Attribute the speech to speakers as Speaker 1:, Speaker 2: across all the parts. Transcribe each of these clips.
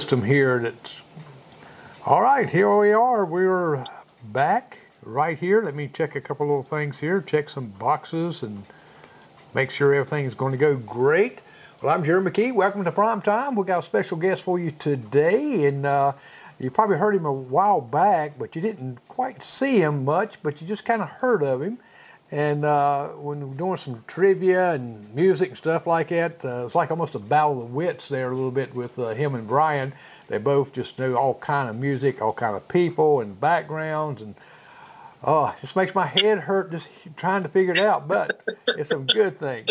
Speaker 1: system here. That's all right. Here we are. We're back right here. Let me check a couple little things here. Check some boxes and make sure everything is going to go great. Well, I'm Jerry McKee. Welcome to Prime Time. We got a special guest for you today, and you probably heard him a while back, but you didn't quite see him much, but you just kind of heard of him. And when we're doing some trivia and music and stuff like that, it's like almost a battle of the wits there a little bit with him and Brian. They both just know all kind of music, all kind of people and backgrounds, and it just makes my head hurt just trying to figure it out, but it's some good things.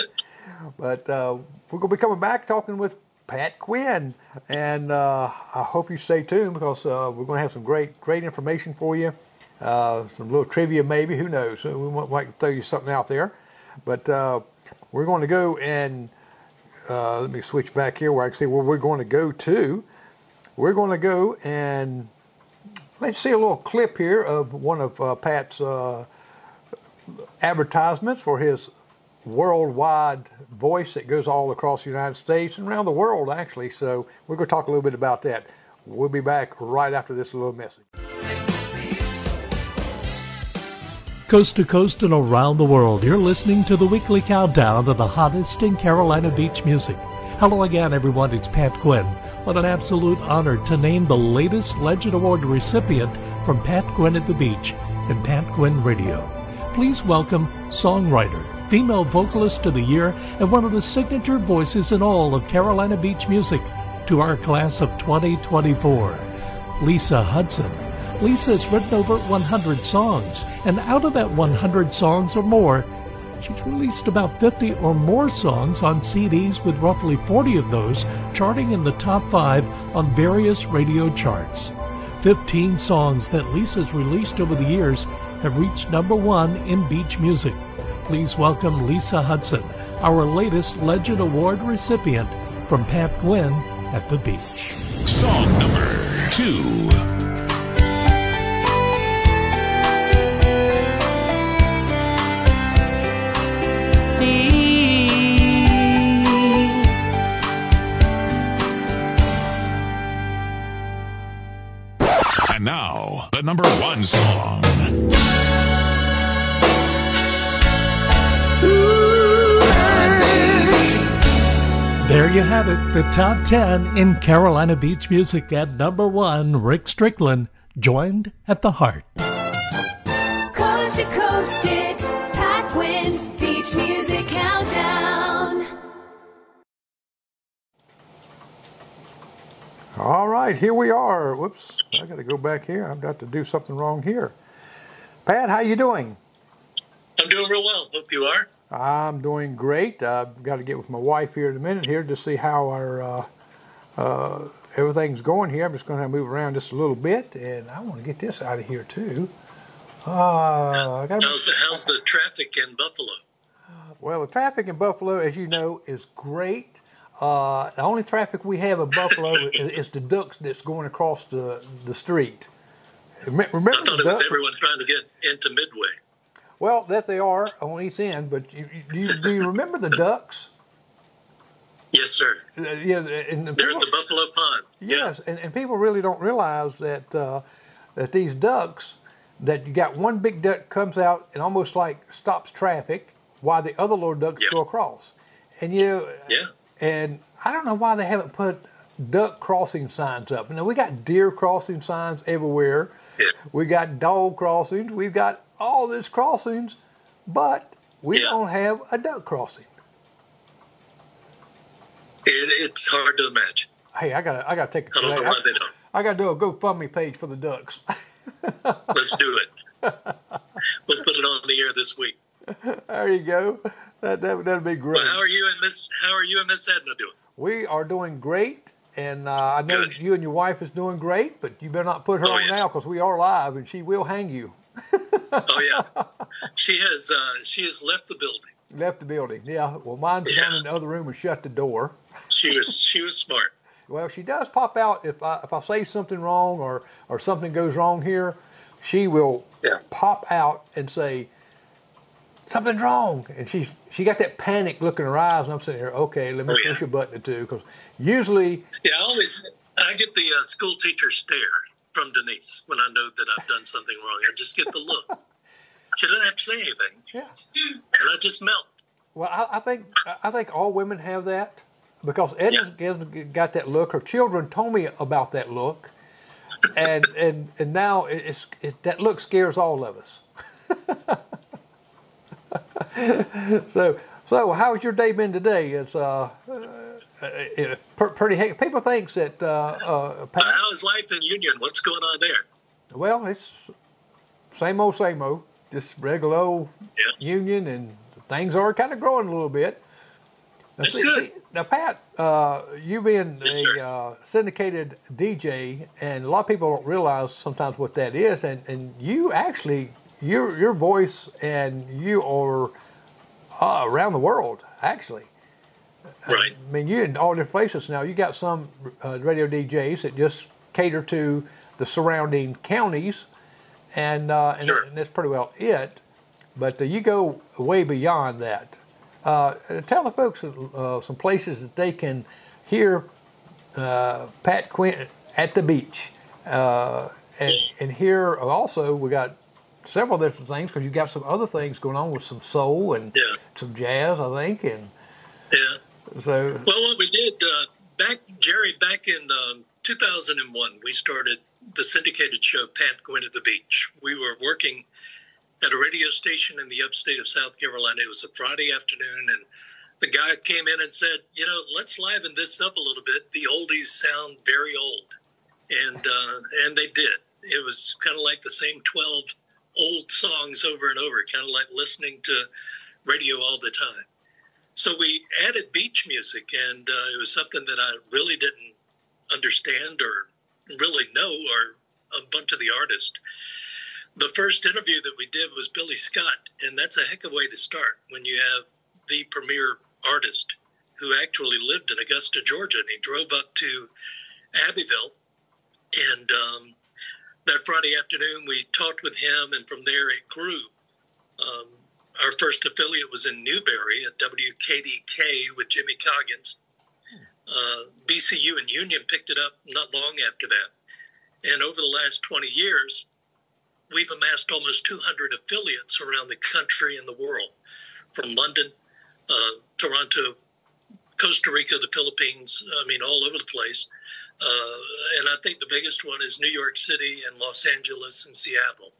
Speaker 1: But we're going to be coming back talking with Pat Gwinn, and I hope you stay tuned because we're going to have some great information for you. Some little trivia maybe, who knows? We might throw you something out there. But we're going to go and, let me switch back here where I can see where we're going to go to. We're going to go and let's see a little clip here of one of Pat's advertisements for his worldwide voice that goes all across the United States and around the world, actually. So we're going to talk a little bit about that. We'll be back right after this little message.
Speaker 2: Coast to coast and around the world, you're listening to the weekly countdown to the hottest in Carolina beach music. Hello again, everyone. It's Pat Gwinn. What an absolute honor to name the latest Legend Award recipient from Pat Gwinn at the Beach and Pat Gwinn Radio. Please welcome songwriter, female vocalist of the year, and one of the signature voices in all of Carolina beach music to our class of 2024, Lisa Hudson. Lisa has written over 100 songs, and out of that 100 songs or more, she's released about 50 or more songs on CDs, with roughly 40 of those charting in the top 5 on various radio charts. 15 songs that Lisa's released over the years have reached #1 in beach music. Please welcome Lisa Hudson, our latest Legend Award recipient from Pat Gwinn at the Beach.
Speaker 3: Song number 2. And now, the #1 song.
Speaker 2: There you have it, the top 10 in Carolina beach music. At #1, Rick Strickland, Joined at the Heart.
Speaker 4: Coast to coast, it's Pat Gwynn's Beach Music Countdown.
Speaker 1: All right, here we are. Whoops, I got to go back here. I've got to do something wrong here. Pat, how you doing?
Speaker 5: I'm doing real well. Hope you are.
Speaker 1: I'm doing great. I've got to get with my wife here in a minute here to see how our everything's going here. I'm just going to move around just a little bit, and I want to get this out of here too.
Speaker 5: How's the traffic in Buffalo?
Speaker 1: Well, the traffic in Buffalo, as you know, is great. The only traffic we have in Buffalo is the ducks that's going across the street. Remember
Speaker 5: I thought it was everyone trying to get into Midway.
Speaker 1: Well, that they are on each end, but do you remember the ducks?
Speaker 5: Yes, sir.
Speaker 1: Yeah, and
Speaker 5: they're at the Buffalo Pond.
Speaker 1: Yes, yeah. and people really don't realize that that these ducks, that you got one big duck comes out and almost like stops traffic while the other little ducks go across. And and I don't know why they haven't put duck crossing signs up. Now we got deer crossing signs everywhere. Yeah. We got dog crossings. We've got all these crossings, but we don't have a duck crossing.
Speaker 5: It's hard to imagine.
Speaker 1: Hey, I gotta take a
Speaker 5: I don't know why they don't.
Speaker 1: I gotta do a GoFundMe page for the ducks.
Speaker 5: Let's do it. We'll put it on the air this week.
Speaker 1: There you go. That'd be great.
Speaker 5: Well, how are you and Miss Edna doing?
Speaker 1: We are doing great, and I know you and your wife is doing great, but you better not put her on now because we are live, and she will hang you.
Speaker 5: Oh yeah, she has left the building.
Speaker 1: Left the building, yeah. Well, mine's down in the other room and shut the door.
Speaker 5: She was smart.
Speaker 1: Well, she does pop out if I say something wrong or something goes wrong here. She will pop out and say, something's wrong. And she got that panic look in her eyes, and I'm sitting here, okay, let me push a button or two. Because usually...
Speaker 5: Yeah, I I get the school teacher stare from Denise when I know that I've done something wrong. I just get the look. She doesn't have to say anything.
Speaker 1: Yeah.
Speaker 5: And I just melt.
Speaker 1: Well, I think all women have that because Edna's got that look. Her children told me about that look, and now that look scares all of us. So how's your day been today? It's pretty hectic. People think that.
Speaker 5: How is life in Union? What's going on there?
Speaker 1: Well, it's same old, just regular old Union, and things are kind of growing a little bit.
Speaker 5: That's good.
Speaker 1: Now, Pat, you being a syndicated DJ, and a lot of people don't realize sometimes what that is, and you actually, your voice and you are around the world, actually.
Speaker 5: Right.
Speaker 1: I mean, you're in all different places now. You got some radio DJs that just cater to the surrounding counties, and that's pretty well it. But you go way beyond that. Tell the folks some places that they can hear Pat Gwinn at the beach, and here also we got several different things because you got some other things going on with some soul and some jazz, I think, and so. Well,
Speaker 5: what we did back in 2001, we started the syndicated show Pat Gwinn at the Beach. We were working at a radio station in the upstate of South Carolina. It was a Friday afternoon, and the guy came in and said, let's liven this up a little bit. The oldies sound very old. And they did. It was kind of like the same 12 old songs over and over, kind of like listening to radio all the time. So we added beach music, and it was something that I really didn't understand or really know, or a bunch of the artists. The first interview that we did was Billy Scott, and that's a heck of a way to start when you have the premier artist who actually lived in Augusta, Georgia, and he drove up to Abbeville. And that Friday afternoon, we talked with him, and from there it grew. Our first affiliate was in Newberry at WKDK with Jimmy Coggins. BCU and Union picked it up not long after that. And over the last 20 years, we've amassed almost 200 affiliates around the country and the world, from London, Toronto, Costa Rica, the Philippines, all over the place. And I think the biggest one is New York City and Los Angeles and Seattle.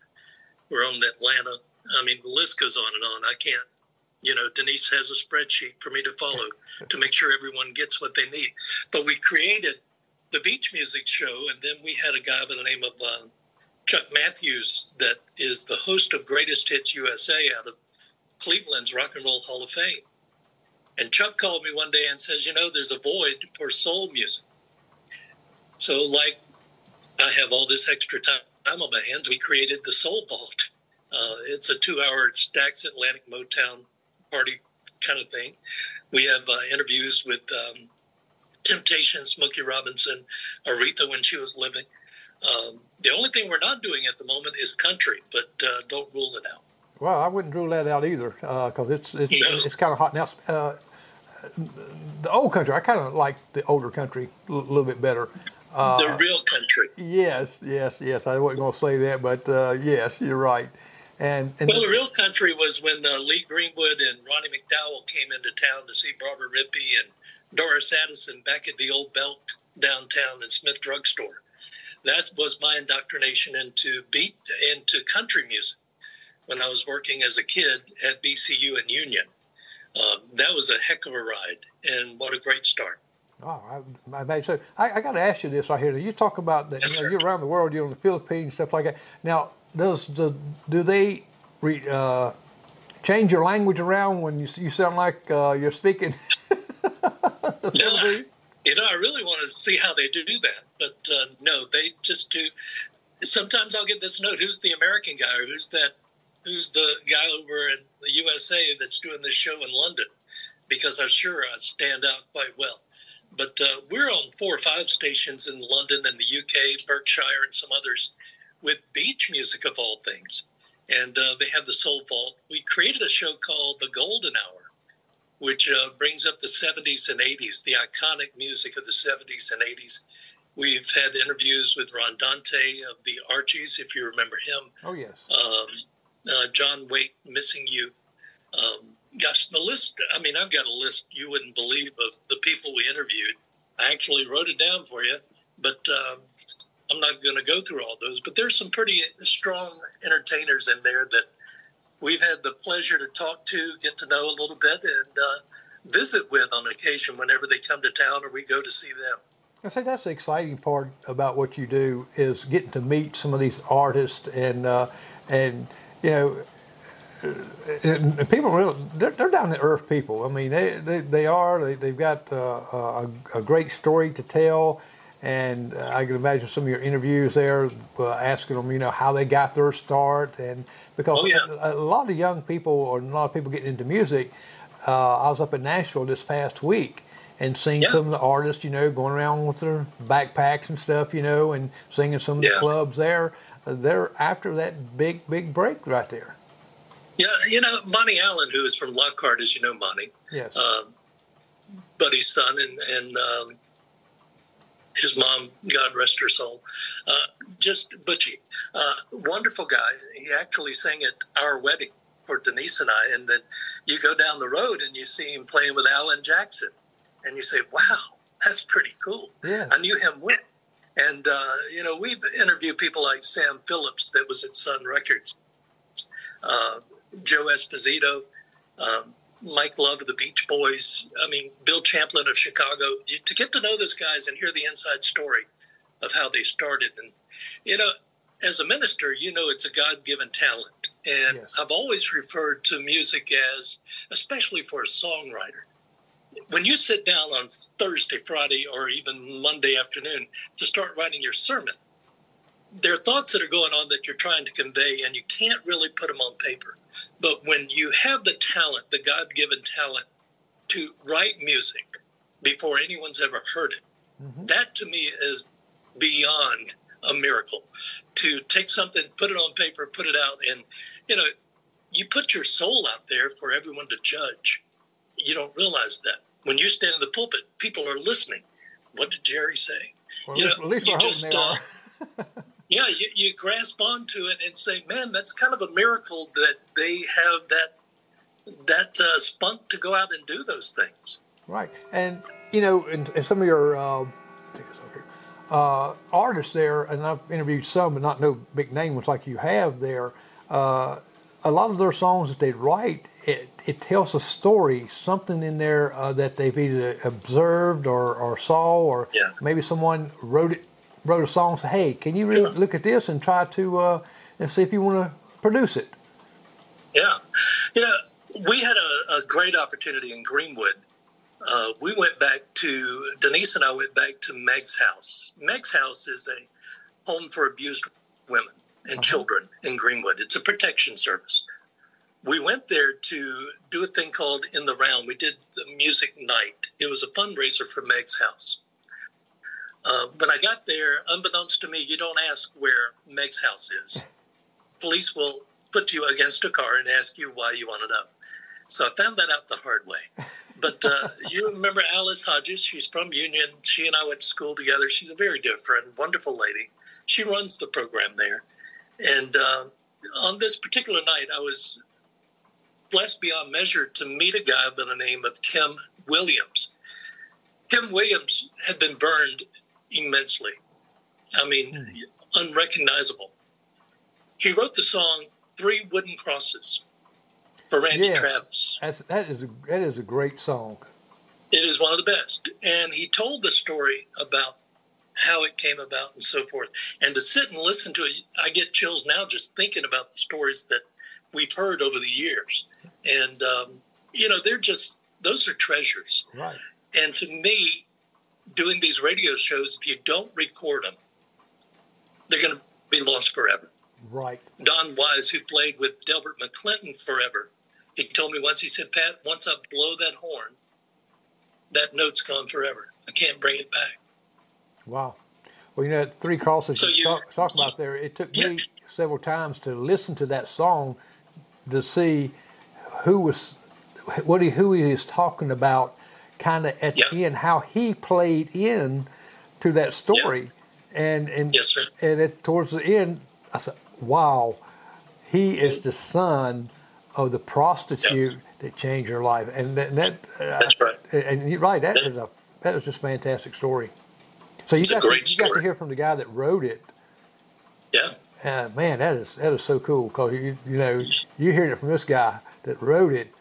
Speaker 5: We're on Atlanta. The list goes on and on. I can't, Denise has a spreadsheet for me to follow to make sure everyone gets what they need. But we created the beach music show, and then we had a guy by the name of Chuck Matthews that is the host of Greatest Hits USA out of Cleveland's Rock and Roll Hall of Fame. And Chuck called me one day and says, there's a void for soul music. So I have all this extra time on my hands, we created the Soul Vault. It's a 2-hour Stax Atlantic Motown party kind of thing. We have interviews with Temptation, Smokey Robinson, Aretha when she was living. The only thing we're not doing at the moment is country, but don't rule it out.
Speaker 1: Well, I wouldn't rule that out either because it's kind of hot now. The old country, I kind of like the older country a little bit better.
Speaker 5: The real country.
Speaker 1: Yes. I wasn't going to say that, but yes, you're right. And
Speaker 5: the real country was when Lee Greenwood and Ronnie McDowell came into town to see Barbara Rippey and Doris Addison back at the Old Belt downtown in Smith Drugstore. That was my indoctrination into country music when I was working as a kid at BCU and Union. That was a heck of a ride, and what a great start.
Speaker 1: Oh, I got to ask you this right here. You talk about that.
Speaker 5: Yes,
Speaker 1: you're around the world. You're in the Philippines, stuff like that. Now, do they change your language around when you sound like you're speaking the Philippines?
Speaker 5: I really want to see how they do that, but no, they just do. Sometimes I'll get this note: who's the American guy, or who's the guy over in the USA that's doing this show in London? Because I'm sure I stand out quite well. But we're on 4 or 5 stations in London and the UK, Berkshire, and some others with beach music of all things. And they have the Soul Vault. We created a show called The Golden Hour, which brings up the 70s and 80s, the iconic music of the 70s and 80s. We've had interviews with Ron Dante of the Archies, if you remember him.
Speaker 1: Oh, yes.
Speaker 5: John Waite, Missing You. Gosh, the list, I mean, I've got a list you wouldn't believe of the people we interviewed. I actually wrote it down for you, but I'm not going to go through all those. But there's some pretty strong entertainers in there that we've had the pleasure to talk to, get to know a little bit, and visit with on occasion whenever they come to town or we go to see them.
Speaker 1: I think that's the exciting part about what you do is getting to meet some of these artists and you know, and people really they're down to earth people. I mean, they've got a great story to tell, and I can imagine some of your interviews there asking them, you know, how they got their start, and because a lot of young people or a lot of people getting into music. I was up in Nashville this past week and seeing some of the artists, you know, going around with their backpacks and stuff, you know, and singing some of the clubs there. They're after that big break right there.
Speaker 5: Yeah, you know, Monty Allen, who is from Lockhart, as you know, Monty.
Speaker 1: Yes.
Speaker 5: Buddy's son and his mom, God rest her soul. Just Butchie. Wonderful guy. He actually sang at our wedding for Denise and I, and then you go down the road and you see him playing with Alan Jackson, and you say, wow, that's pretty cool.
Speaker 1: Yeah.
Speaker 5: I knew him when. And, you know, we've interviewed people like Sam Phillips that was at Sun Records, Joe Esposito, Mike Love of the Beach Boys, I mean, Bill Champlin of Chicago. To get to know those guys and hear the inside story of how they started. And, you know, as a minister, you know it's a God-given talent. And I've always referred to music as, especially for a songwriter, when you sit down on Thursday, Friday, or even Monday afternoon to start writing your sermon, there are thoughts that are going on that you're trying to convey, and you can't really put them on paper. But when you have the talent, the God-given talent, to write music before anyone's ever heard it, that to me is beyond a miracle. To take something, put it on paper, put it out, and, you know, you put your soul out there for everyone to judge. You don't realize that. When you stand in the pulpit, people are listening. What did Jerry say?
Speaker 1: Well,
Speaker 5: you know,
Speaker 1: at least
Speaker 5: you
Speaker 1: we're
Speaker 5: just,
Speaker 1: hoping they are.
Speaker 5: yeah, you grasp onto it and say, man, that's kind of a miracle that they have that spunk to go out and do those things. Right.
Speaker 1: And, you know, and some of your artists there, and I've interviewed some, but not no big name ones like you have there, a lot of their songs that they write, it tells a story, something in there that they've either observed or saw, or maybe someone wrote a song and said, hey, can you really look at this and try to and see if you want to produce it? Yeah.
Speaker 5: You know, we had a great opportunity in Greenwood. We went back to, Denise and I went back to Meg's house. Meg's house is a home for abused women and children in Greenwood. It's a protection service. We went there to do a thing called In the Round. We did the music night. It was a fundraiser for Meg's house. When I got there, unbeknownst to me, you don't ask where Meg's house is. Police will put you against a car and ask you why you want to know. So I found that out the hard way. But you remember Alice Hodges? She's from Union. She and I went to school together. She's a very dear friend, wonderful lady. She runs the program there. And on this particular night, I was blessed beyond measure to meet a guy by the name of Kim Williams. Kim Williams had been burned immensely. I mean, unrecognizable. He wrote the song 3 Wooden Crosses for Randy Travis.
Speaker 1: That is a great song.
Speaker 5: It is one of the best. And he told the story about how it came about and so forth. And to sit and listen to it, I get chills now just thinking about the stories that we've heard over the years. And, you know, those are treasures.
Speaker 1: Right.
Speaker 5: And to me, doing these radio shows, if you don't record them, they're going to be lost forever.
Speaker 1: Right.
Speaker 5: Don Wise, who played with Delbert McClinton forever, he told me once, he said, Pat, once I blow that horn, that note's gone forever. I can't bring it back.
Speaker 1: Wow. Well, you know, 3 Crosses talk about there, it took me several times to listen to that song to see who he is talking about kind of at the end, how he played in to that story. And
Speaker 5: Yes, sir.
Speaker 1: and towards the end, I said, wow, he is the son of the prostitute that changed her life. And
Speaker 5: That's right.
Speaker 1: And you're right, that was just a fantastic story. So you got to hear from the guy that wrote it.
Speaker 5: Yeah.
Speaker 1: Man, that is so cool, because you know, you're hearing it from this guy that wrote it,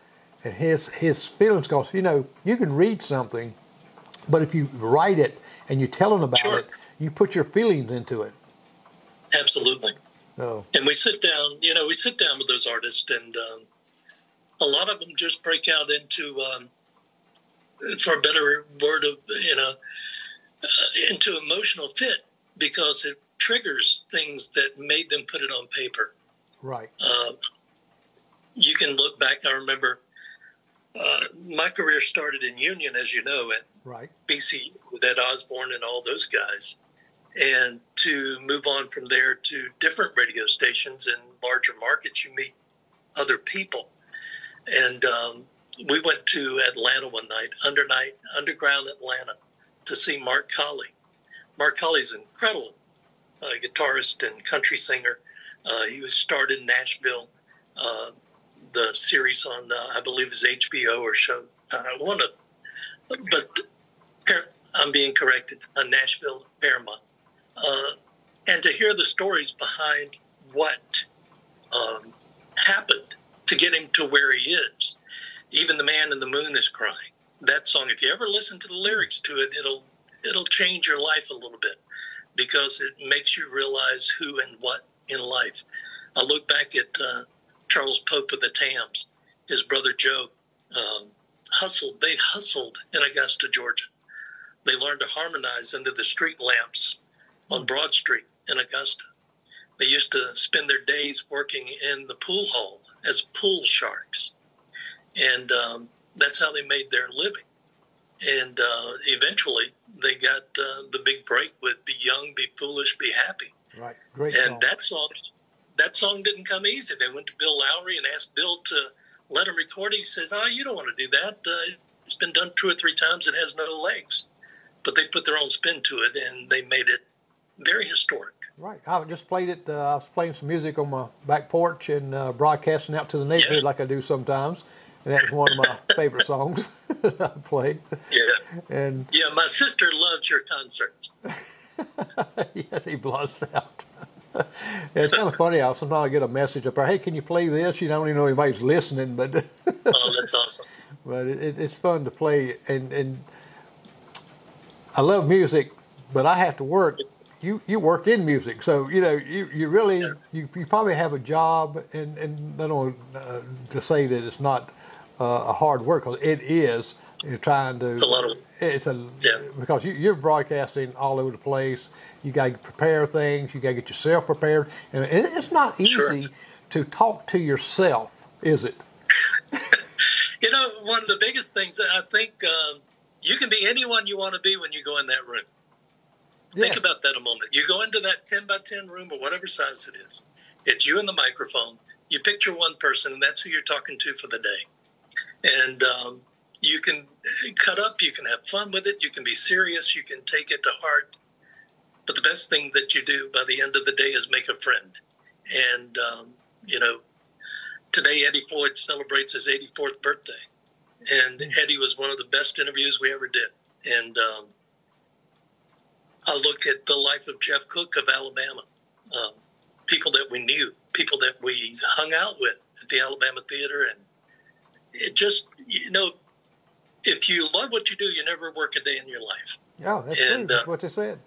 Speaker 1: and his feelings. Because you can read something, but if you write it and you're telling about it, you put your feelings into it.
Speaker 5: Absolutely.
Speaker 1: Oh.
Speaker 5: And we sit down. We sit down with those artists, and a lot of them just break out into, for a better word, into emotional fit, because it triggers things that made them put it on paper.
Speaker 1: Right.
Speaker 5: You can look back. I remember my career started in Union, as you know, at BC with Ed Osborne and all those guys. And to move on from there to different radio stations and larger markets, you meet other people. And we went to Atlanta one night, underground Atlanta, to see Mark Colley. Mark Colley's an incredible guitarist and country singer. He was started in Nashville. The series on, I believe, is HBO or show. But I'm being corrected, on Nashville Paramount. And to hear the stories behind what happened to get him to where he is. Even The Man in the Moon is Crying. That song, if you ever listen to the lyrics to it, it'll change your life a little bit, because it makes you realize who and what in life. I look back at Charles Pope of the Tams. His brother Joe hustled. They hustled in Augusta, Georgia. They learned to harmonize under the street lamps on Broad Street in Augusta. They used to spend their days working in the pool hall as pool sharks. And that's how they made their living. And eventually they got the big break with Be Young, Be Foolish, Be Happy.
Speaker 1: Right, great
Speaker 5: and
Speaker 1: song.
Speaker 5: that song didn't come easy. They went to Bill Lowry and asked Bill to let him record it. He says, you don't want to do that. It's been done 2 or 3 times. It has no legs. But they put their own spin to it, and they made it very historic.
Speaker 1: Right. I just played it. I was playing some music on my back porch and broadcasting out to the neighborhood like I do sometimes. And that's one of my favorite songs I play.
Speaker 5: Yeah.
Speaker 1: And
Speaker 5: my sister loves your concerts.
Speaker 1: Yeah, he blows out. It's kind of funny how sometimes I get a message up there, hey, can you play this? You don't even know anybody's listening, but
Speaker 5: Oh, that's awesome.
Speaker 1: But it's fun to play, and I love music, but I have to work. You work in music, so you really you probably have a job, and I don't want to say that it's not a hard work, because it is. You're trying to.
Speaker 5: It's a lot of.
Speaker 1: Because you're broadcasting all over the place. You got to prepare things. You got to get yourself prepared, and it's not easy to talk to yourself, is it?
Speaker 5: One of the biggest things that I think you can be anyone you want to be when you go in that room. Yeah. Think about that a moment. You go into that 10 by 10 room or whatever size it is. It's you and the microphone. You picture one person, and that's who you're talking to for the day. And you can cut up. You can have fun with it. You can be serious. You can take it to heart. But the best thing that you do by the end of the day is make a friend. And, today Eddie Floyd celebrates his 84th birthday. And Eddie was one of the best interviews we ever did. And I look at the life of Jeff Cook of Alabama, people that we knew, people that we hung out with at the Alabama Theater. And it just, if you love what you do, you never work a day in your life.
Speaker 1: Yeah, that's true. That's what they said.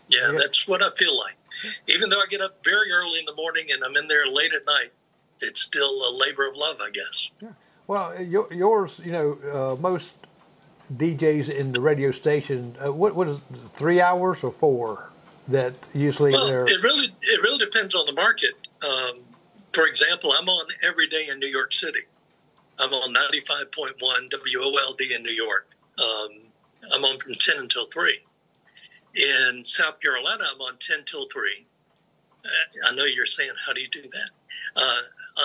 Speaker 5: Yeah, that's what I feel like. Even though I get up very early in the morning and I'm in there late at night, it's still a labor of love, I guess. Yeah.
Speaker 1: Well, yours, most DJs in the radio station, what is it, 3 hours or 4 that usually they're...
Speaker 5: It really depends on the market. For example, I'm on every day in New York City. I'm on 95.1 WOLD in New York. I'm on from 10 until 3. In South Carolina, I'm on 10 till 3. I know you're saying, how do you do that?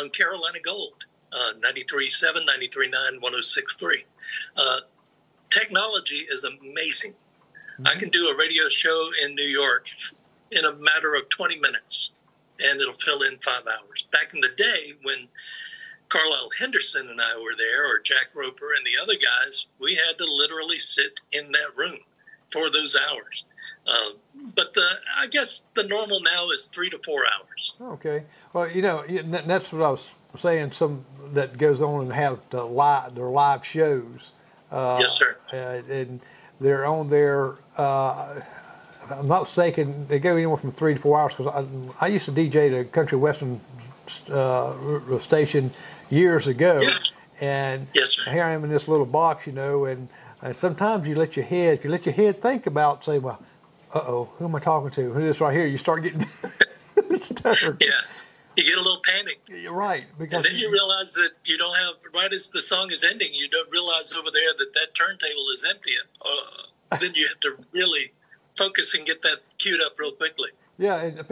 Speaker 5: On Carolina Gold, 93.7, 93.9, 106.3. Technology is amazing. I can do a radio show in New York in a matter of 20 minutes, and it'll fill in 5 hours. Back in the day when Carlisle Henderson and I were there, or Jack Roper and the other guys, we had to literally sit in that room for those hours. But I guess the normal now is 3 to 4 hours.
Speaker 1: Okay. Well, that's what I was saying. Some that goes on and have their live shows.
Speaker 5: Yes, sir.
Speaker 1: And they're on there. If I'm not mistaken, they go anywhere from 3 to 4 hours. Because I used to DJ at a country western station years ago, and
Speaker 5: yes, sir.
Speaker 1: Here I am in this little box, and sometimes if you let your head think about, say, well, who am I talking to? Who is this right here? You start getting stuttered.
Speaker 5: Yeah, you get a little panic.
Speaker 1: You're right. Because
Speaker 5: and then you realize that you don't have, right as the song is ending, you don't realize over there that turntable is empty. Then you have to really focus and get that queued up real quickly.
Speaker 1: Yeah, and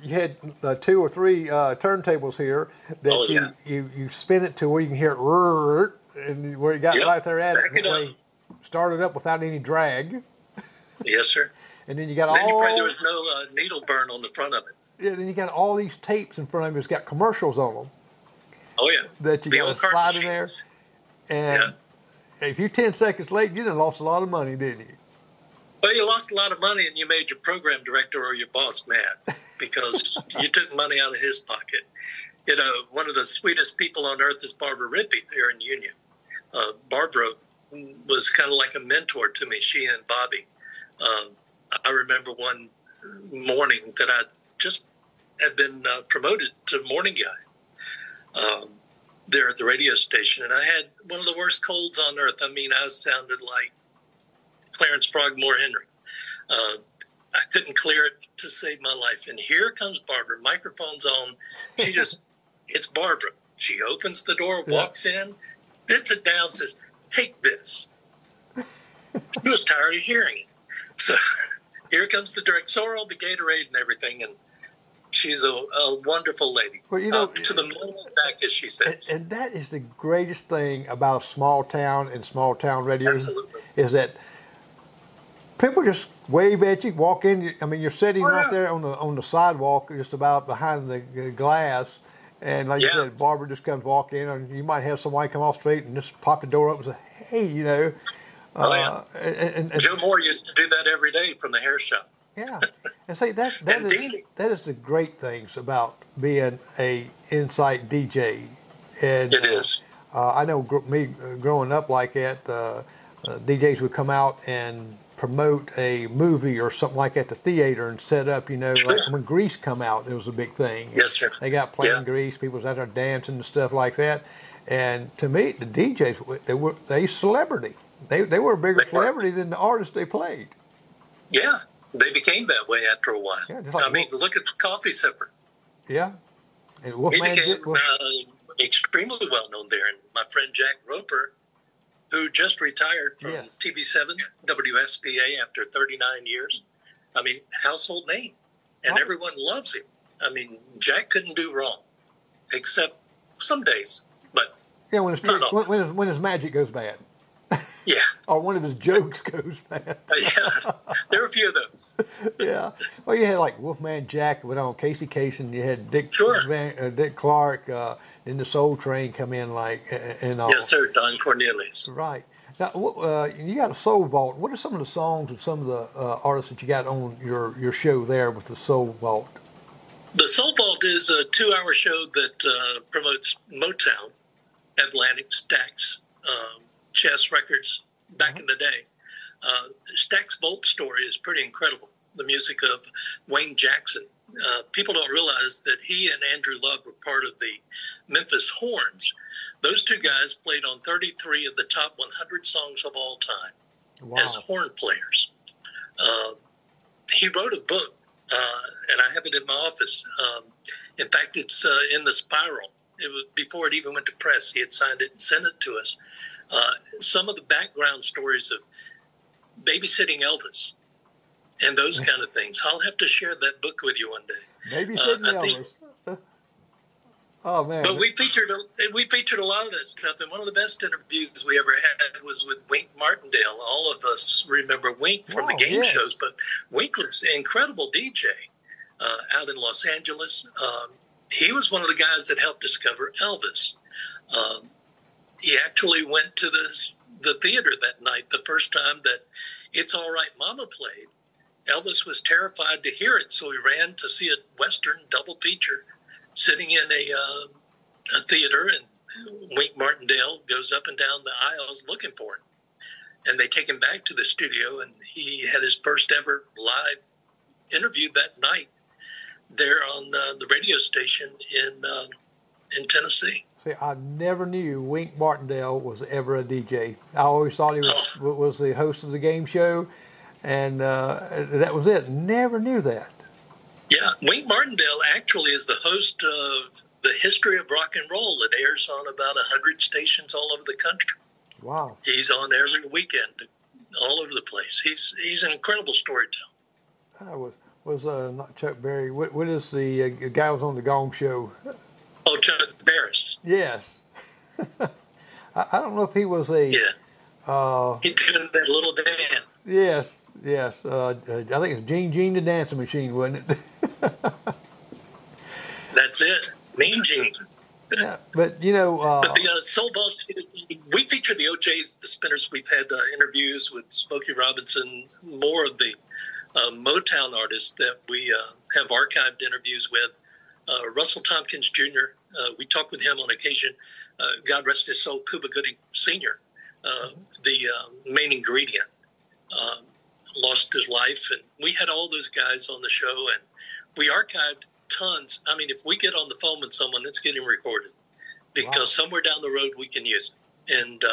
Speaker 1: you had 2 or 3 turntables here that you spin it to where you can hear it, and where you got right there at it. They started up without any drag.
Speaker 5: Yes, sir.
Speaker 1: And then you got
Speaker 5: there was no needle burn on the front of it.
Speaker 1: Yeah, then you got all these tapes in front of you. It's got commercials on them.
Speaker 5: Oh, yeah.
Speaker 1: That you got to slide in there. And if you're 10 seconds late, you done lost a lot of money, didn't you?
Speaker 5: Well, you lost a lot of money, and you made your program director or your boss mad because you took money out of his pocket. One of the sweetest people on earth is Barbara Rippey here in Union. Barbara was kind of like a mentor to me, she and Bobby. I remember one morning that I just had been promoted to morning guy there at the radio station, and I had one of the worst colds on earth. I mean, I sounded like Clarence Frogmore Henry. I couldn't clear it to save my life. And here comes Barbara, microphone's on. It's Barbara. She opens the door, walks in, sits it down, says, "Take this." She was tired of hearing it. So here comes the direct sorrel, the Gatorade and everything. And she's a wonderful lady. Well, to the moon and back, as she says.
Speaker 1: And that is the greatest thing about a small town and small town radio.
Speaker 5: Absolutely.
Speaker 1: Is that people just wave at you, walk in. I mean, you're sitting right there on the sidewalk, just about behind the glass, and like you said, Barbara just comes walking in, and you might have somebody come off straight and just pop the door up and say, "Hey," and
Speaker 5: Joe Moore used to do that every day from the hair shop.
Speaker 1: Yeah, and say that is the great things about being a insight DJ. And
Speaker 5: it is.
Speaker 1: I know me growing up like that, DJs would come out and promote a movie or something like at the theater and set up, like when Grease come out, it was a big thing.
Speaker 5: Yes, sir.
Speaker 1: They got playing Grease, people was out there dancing and stuff like that. And to me, the DJs, they celebrity. They were a bigger celebrity than the artists they played.
Speaker 5: Yeah, they became that way after a while.
Speaker 1: Yeah,
Speaker 5: look at the Coffee Sipper.
Speaker 1: Yeah. And
Speaker 5: he became extremely well known there. And my friend Jack Roper, who just retired from TV7 WSPA after 39 years. I mean, household name. And everyone loves him. I mean, Jack couldn't do wrong, except some days. But
Speaker 1: when his magic goes bad.
Speaker 5: Yeah.
Speaker 1: Or one of his jokes goes bad.
Speaker 5: Yeah. There were a few of those.
Speaker 1: Yeah. Well, you had like Wolfman Jack went on, Casey Kasem, you had Dick Clark, then the Soul Train come in and all.
Speaker 5: Yes, sir, Don Cornelius.
Speaker 1: Right. Now, you got a Soul Vault. What are some of the songs and some of the artists that you got on your show there with the Soul Vault?
Speaker 5: The Soul Vault is a 2-hour show that promotes Motown, Atlantic, Stax, Chess Records back in the day. Stax Vault story is pretty incredible. The music of Wayne Jackson. People don't realize that he and Andrew Love were part of the Memphis Horns. Those two guys played on 33 of the top 100 songs of all time as horn players. He wrote a book, and I have it in my office. In fact, it's in the Spiral. It was before it even went to press. He had signed it and sent it to us. Some of the background stories of babysitting Elvis and those kind of things. I'll have to share that book with you one day.
Speaker 1: Babysitting Elvis. Oh man!
Speaker 5: But we featured a lot of that stuff, and one of the best interviews we ever had was with Wink Martindale. All of us remember Wink from the game shows, but Wink was an incredible DJ out in Los Angeles. He was one of the guys that helped discover Elvis. He actually went to the theater that night the first time that "It's All Right, Mama" played. Elvis was terrified to hear it, so he ran to see a Western double feature, sitting in a theater, and Wink Martindale goes up and down the aisles looking for him. And they take him back to the studio, and he had his first ever live interview that night there on the radio station in Tennessee.
Speaker 1: See, I never knew Wink Martindale was ever a DJ. I always thought he was the host of the game show, and that was it. Never knew that.
Speaker 5: Yeah, Wink Martindale actually is the host of the History of Rock and Roll. It airs on about 100 stations all over the country.
Speaker 1: Wow.
Speaker 5: He's on every weekend, all over the place. He's an incredible storyteller.
Speaker 1: Was not Chuck Berry. What is the guy who was on the Gong Show?
Speaker 5: Oh, Chuck Barris.
Speaker 1: Yes. I don't know if he was a...
Speaker 5: Yeah. He did that little dance.
Speaker 1: Yes. I think it's Gene the Dancing Machine, wasn't it?
Speaker 5: That's it. Mean Gene.
Speaker 1: Yeah, but you know...
Speaker 5: but the Soul Vault, we featured the OJs, the Spinners. We've had interviews with Smokey Robinson, more of the Motown artists that we have archived interviews with. Russell Tompkins Jr., we talked with him on occasion. God rest his soul, Cuba Gooding Sr., the main ingredient, lost his life. And we had all those guys on the show, and we archived tons. I mean, if we get on the phone with someone, it's getting recorded, because somewhere down the road we can use it. And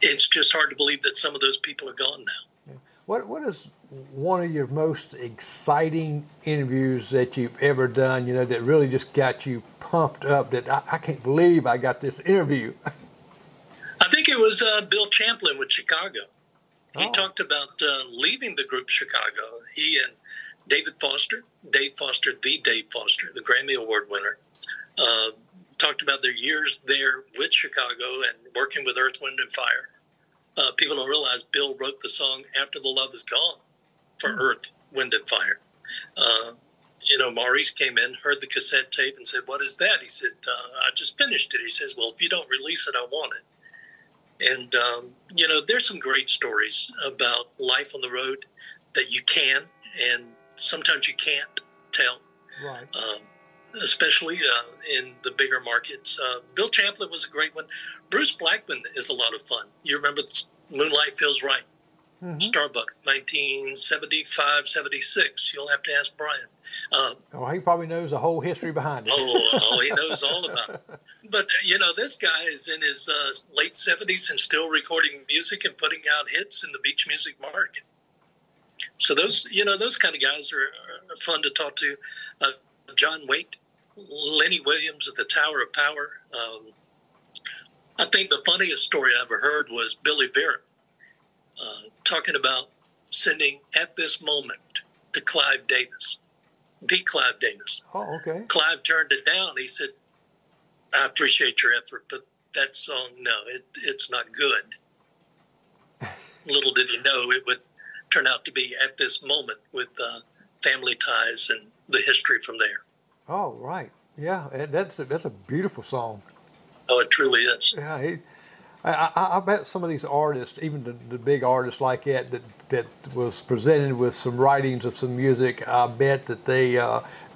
Speaker 5: it's just hard to believe that some of those people are gone now.
Speaker 1: What is one of your most exciting interviews that you've ever done, you know, that really just got you pumped up, that I can't believe I got this interview?
Speaker 5: I think it was Bill Champlin with Chicago. He talked about leaving the group Chicago. He and Dave Foster, the Dave Foster, the Grammy Award winner, talked about their years there with Chicago and working with Earth, Wind, and Fire. People don't realize Bill wrote the song After the Love Is Gone for Earth, Wind, and Fire. Maurice came in, heard the cassette tape, and said, "What is that?" He said, "I just finished it." He says, "Well, if you don't release it, I want it." And, there's some great stories about life on the road that you can and sometimes you can't tell.
Speaker 1: Right.
Speaker 5: Especially in the bigger markets. Bill Champlin was a great one. Bruce Blackman is a lot of fun. You remember Moonlight Feels Right, Starbuck, 1975, 76. You'll have to ask Brian.
Speaker 1: He probably knows the whole history behind it.
Speaker 5: He knows all about it. But, this guy is in his late 70s and still recording music and putting out hits in the beach music market. So those kind of guys are fun to talk to. John Waite, Lenny Williams at the Tower of Power. I think the funniest story I ever heard was Billy Vera talking about sending At This Moment to Clive Davis, the Clive Davis.
Speaker 1: Oh, okay.
Speaker 5: Clive turned it down. He said, "I appreciate your effort, but that song, no, it's not good." Little did he know it would turn out to be At This Moment with Family Ties and the history from there.
Speaker 1: Oh, right. Yeah, that's a beautiful song.
Speaker 5: Oh, it truly is.
Speaker 1: Yeah, I bet some of these artists, even the big artists like that was presented with some writings of some music, I bet that they,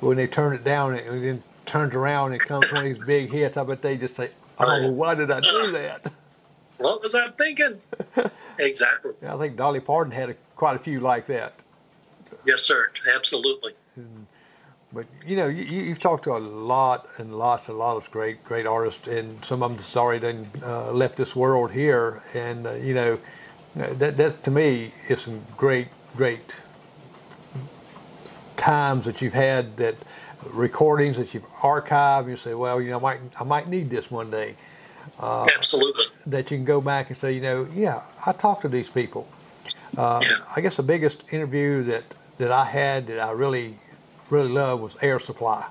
Speaker 1: when they turn it down and then turns around and comes one of these big hits, I bet they just say, "Oh, why did I do that?"
Speaker 5: What was I thinking? Exactly.
Speaker 1: Yeah, I think Dolly Parton had quite a few like that.
Speaker 5: Yes, sir. Absolutely.
Speaker 1: But you've talked to a lot of great artists, and some of them sorry they left this world here. And that to me is some great times that you've had, that recordings that you've archived. You say, well, I might need this one day.
Speaker 5: Absolutely.
Speaker 1: That you can go back and say, I talked to these people. I guess the biggest interview that I had that I really loved was Air Supply.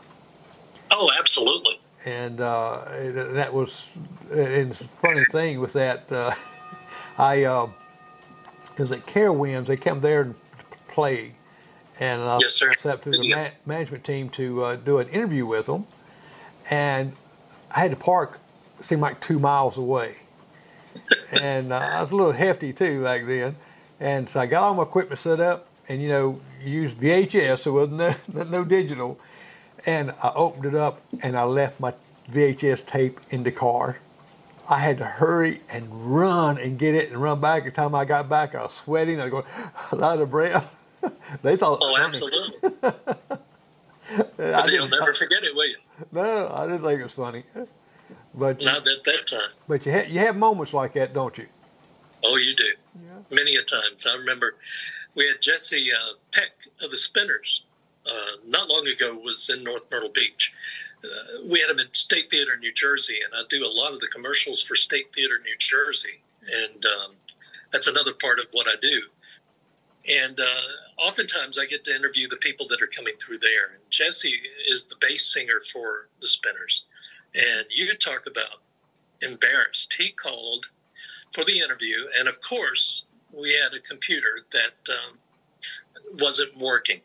Speaker 5: Oh, absolutely.
Speaker 1: And that was, and the funny thing with that, is that Care Winds, they come there to play, and I
Speaker 5: Yes, sir.
Speaker 1: set up through the management team to do an interview with them, and I had to park, it seemed like 2 miles away, and I was a little hefty too back then, and so I got all my equipment set up, and you used VHS, so it wasn't no digital, and I opened it up, and I left my VHS tape in the car. I had to hurry and run and get it and run back. The time I got back, I was sweating. I was going out of breath. They thought it was funny.
Speaker 5: Absolutely. But you'll never forget it, will you?
Speaker 1: No, I didn't think it was funny. But
Speaker 5: Not at that time.
Speaker 1: But you have moments like that, don't you?
Speaker 5: Oh, you do. Yeah. Many a times. I remember we had Jesse Peck of the Spinners not long ago, was in North Myrtle Beach. We had him at State Theater, New Jersey, and I do a lot of the commercials for State Theater, New Jersey, and that's another part of what I do. And oftentimes I get to interview the people that are coming through there. And Jesse is the bass singer for the Spinners. And you talk about embarrassed. He called for the interview, and of course, we had a computer that wasn't working.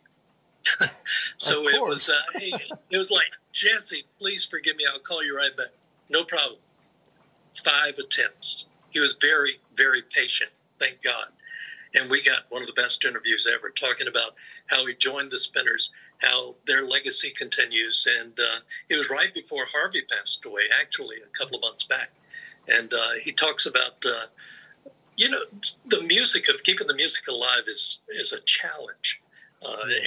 Speaker 5: So it was, hey, it was like, Jesse, please forgive me. I'll call you right back. No problem. 5 attempts. He was very, very patient. Thank God. And we got one of the best interviews ever, talking about how he joined the Spinners, how their legacy continues. And it was right before Harvey passed away, actually, a couple of months back. And he talks about, the music of keeping the music alive is a challenge.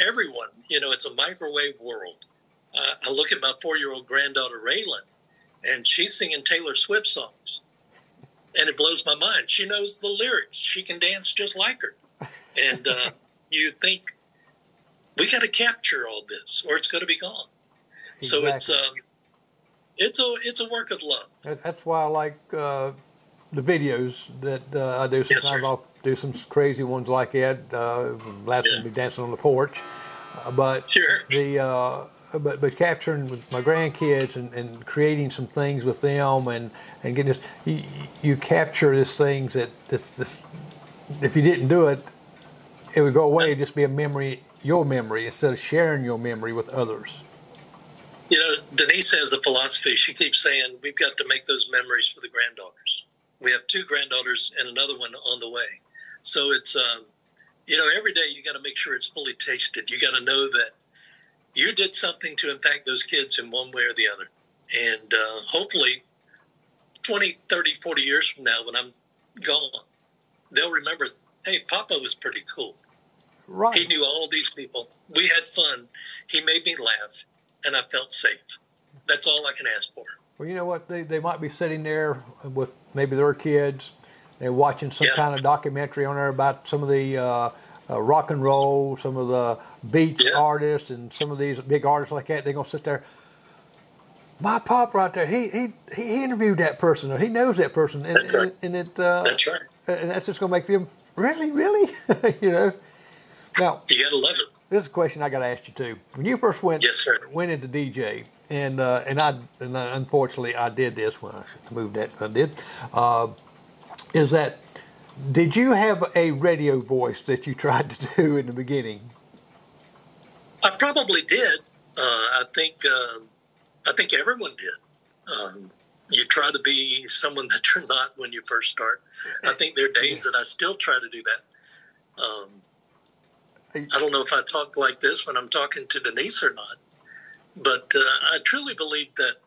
Speaker 5: Everyone, it's a microwave world. I look at my 4-year-old granddaughter, Raylan, and she's singing Taylor Swift songs. And it blows my mind. She knows the lyrics. She can dance just like her. And you think, we got to capture all this, or it's going to be gone. Exactly. So it's a work of love.
Speaker 1: That's why I like the videos that I do. Sometimes I'll do some crazy ones like that. Last one be dancing on the porch. But
Speaker 5: sure.
Speaker 1: But capturing with my grandkids and creating some things with them and getting this, you capture these things that this if you didn't do it, it would go away. It'd just be a memory, your memory, instead of sharing your memory with others.
Speaker 5: Denise has a philosophy. She keeps saying, we've got to make those memories for the granddaughters. We have 2 granddaughters and another one on the way. So it's, every day you got to make sure it's fully tasted. You got to know that you did something to impact those kids in one way or the other. And hopefully 20, 30, 40 years from now, when I'm gone, they'll remember, hey, Papa was pretty cool.
Speaker 1: Right.
Speaker 5: He knew all these people. We had fun. He made me laugh, and I felt safe. That's all I can ask for.
Speaker 1: Well, you know what? They might be sitting there with maybe their kids. They're watching some kind of documentary on there about some of the rock and roll, some of the beach artists, and some of these big artists like that. They're gonna sit there. My pop right there. He interviewed that person, or he knows that person, and
Speaker 5: that's right.
Speaker 1: And it
Speaker 5: that's right.
Speaker 1: And that's just gonna make them really. Now
Speaker 5: you gotta love it.
Speaker 1: This is a question I got to ask you too. When you first went into DJ, and unfortunately I did this when I should have moved that. I did. Did you have a radio voice that you tried to do in the beginning?
Speaker 5: I probably did. I think everyone did. You try to be someone that you're not when you first start. I think there are days that I still try to do that. I don't know if I talk like this when I'm talking to Denise or not, but I truly believe that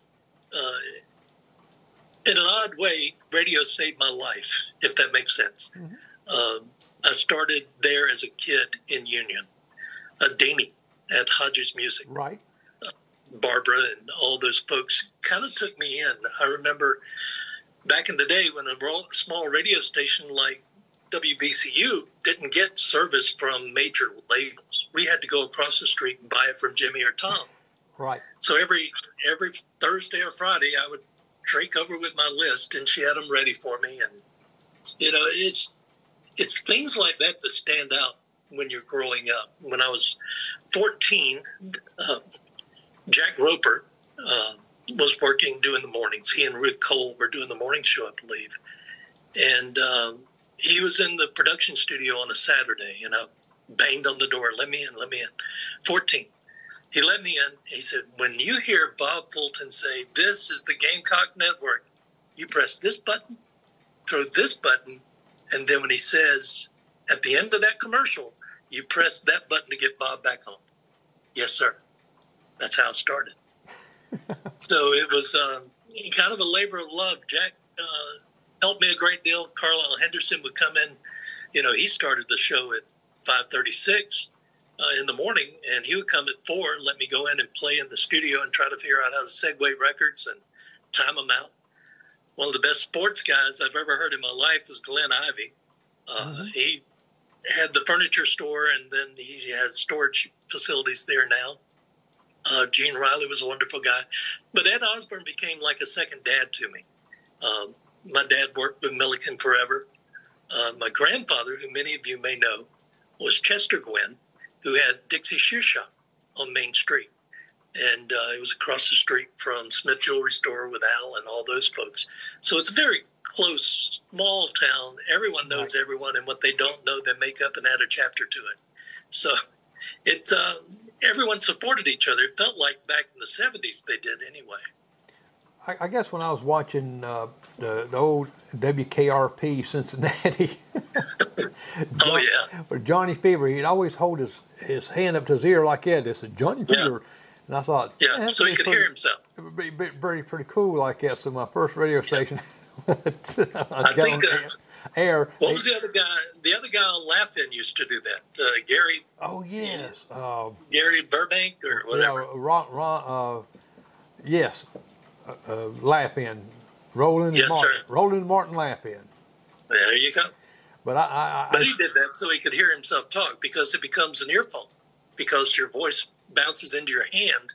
Speaker 5: in an odd way, radio saved my life, if that makes sense. Mm-hmm. I started there as a kid in Union, Danny at Hodges Music.
Speaker 1: Right.
Speaker 5: Barbara and all those folks kind of took me in. I remember back in the day when a small radio station like WBCU didn't get service from major labels. We had to go across the street and buy it from Jimmy or Tom.
Speaker 1: Right.
Speaker 5: So every Thursday or Friday, I would trek over with my list, and she had them ready for me. And it's things like that that stand out when you're growing up. When I was 14, Jack Roper was working doing the mornings. He and Ruth Cole were doing the morning show, I believe. And he was in the production studio on a Saturday, banged on the door, let me in, let me in. 14. He let me in. He said, when you hear Bob Fulton say, this is the Gamecock Network, you press this button, throw this button, and then when he says, at the end of that commercial, you press that button to get Bob back on. Yes, sir. That's how it started. So it was kind of a labor of love. Jack helped me a great deal. Carlisle Henderson would come in. He started the show at 5:36 in the morning, and he would come at 4 and let me go in and play in the studio and try to figure out how to segue records and time them out. One of the best sports guys I've ever heard in my life was Glenn Ivey. He had the furniture store, and then he has storage facilities there now. Gene Riley was a wonderful guy. But Ed Osborne became like a second dad to me. My dad worked with Milliken forever. My grandfather, who many of you may know, was Chester Gwinn, who had Dixie Shoe Shop on Main Street. And it was across the street from Smith Jewelry Store with Al and all those folks. So it's a very close, small town. Everyone knows everyone, and what they don't know, they make up and add a chapter to it. So it's everyone supported each other. It felt like back in the 70s they did anyway.
Speaker 1: I guess when I was watching the old WKRP Cincinnati, Johnny Fever, he'd always hold his hand up to his ear like that. It said, Johnny Fever. And I thought,
Speaker 5: so he could hear himself.
Speaker 1: It would be pretty cool like that. So my first radio station,
Speaker 5: I think
Speaker 1: air.
Speaker 5: What was the other guy? The other guy on Laugh-In used to do that. Gary.
Speaker 1: Oh yes.
Speaker 5: Gary Burbank or whatever.
Speaker 1: Yeah, yes. Laugh-In. Roland.
Speaker 5: Yes,
Speaker 1: Martin.
Speaker 5: sir.
Speaker 1: Roland Martin Laugh-In.
Speaker 5: There you go.
Speaker 1: But
Speaker 5: he did that so he could hear himself talk, because it becomes an earphone, because your voice bounces into your hand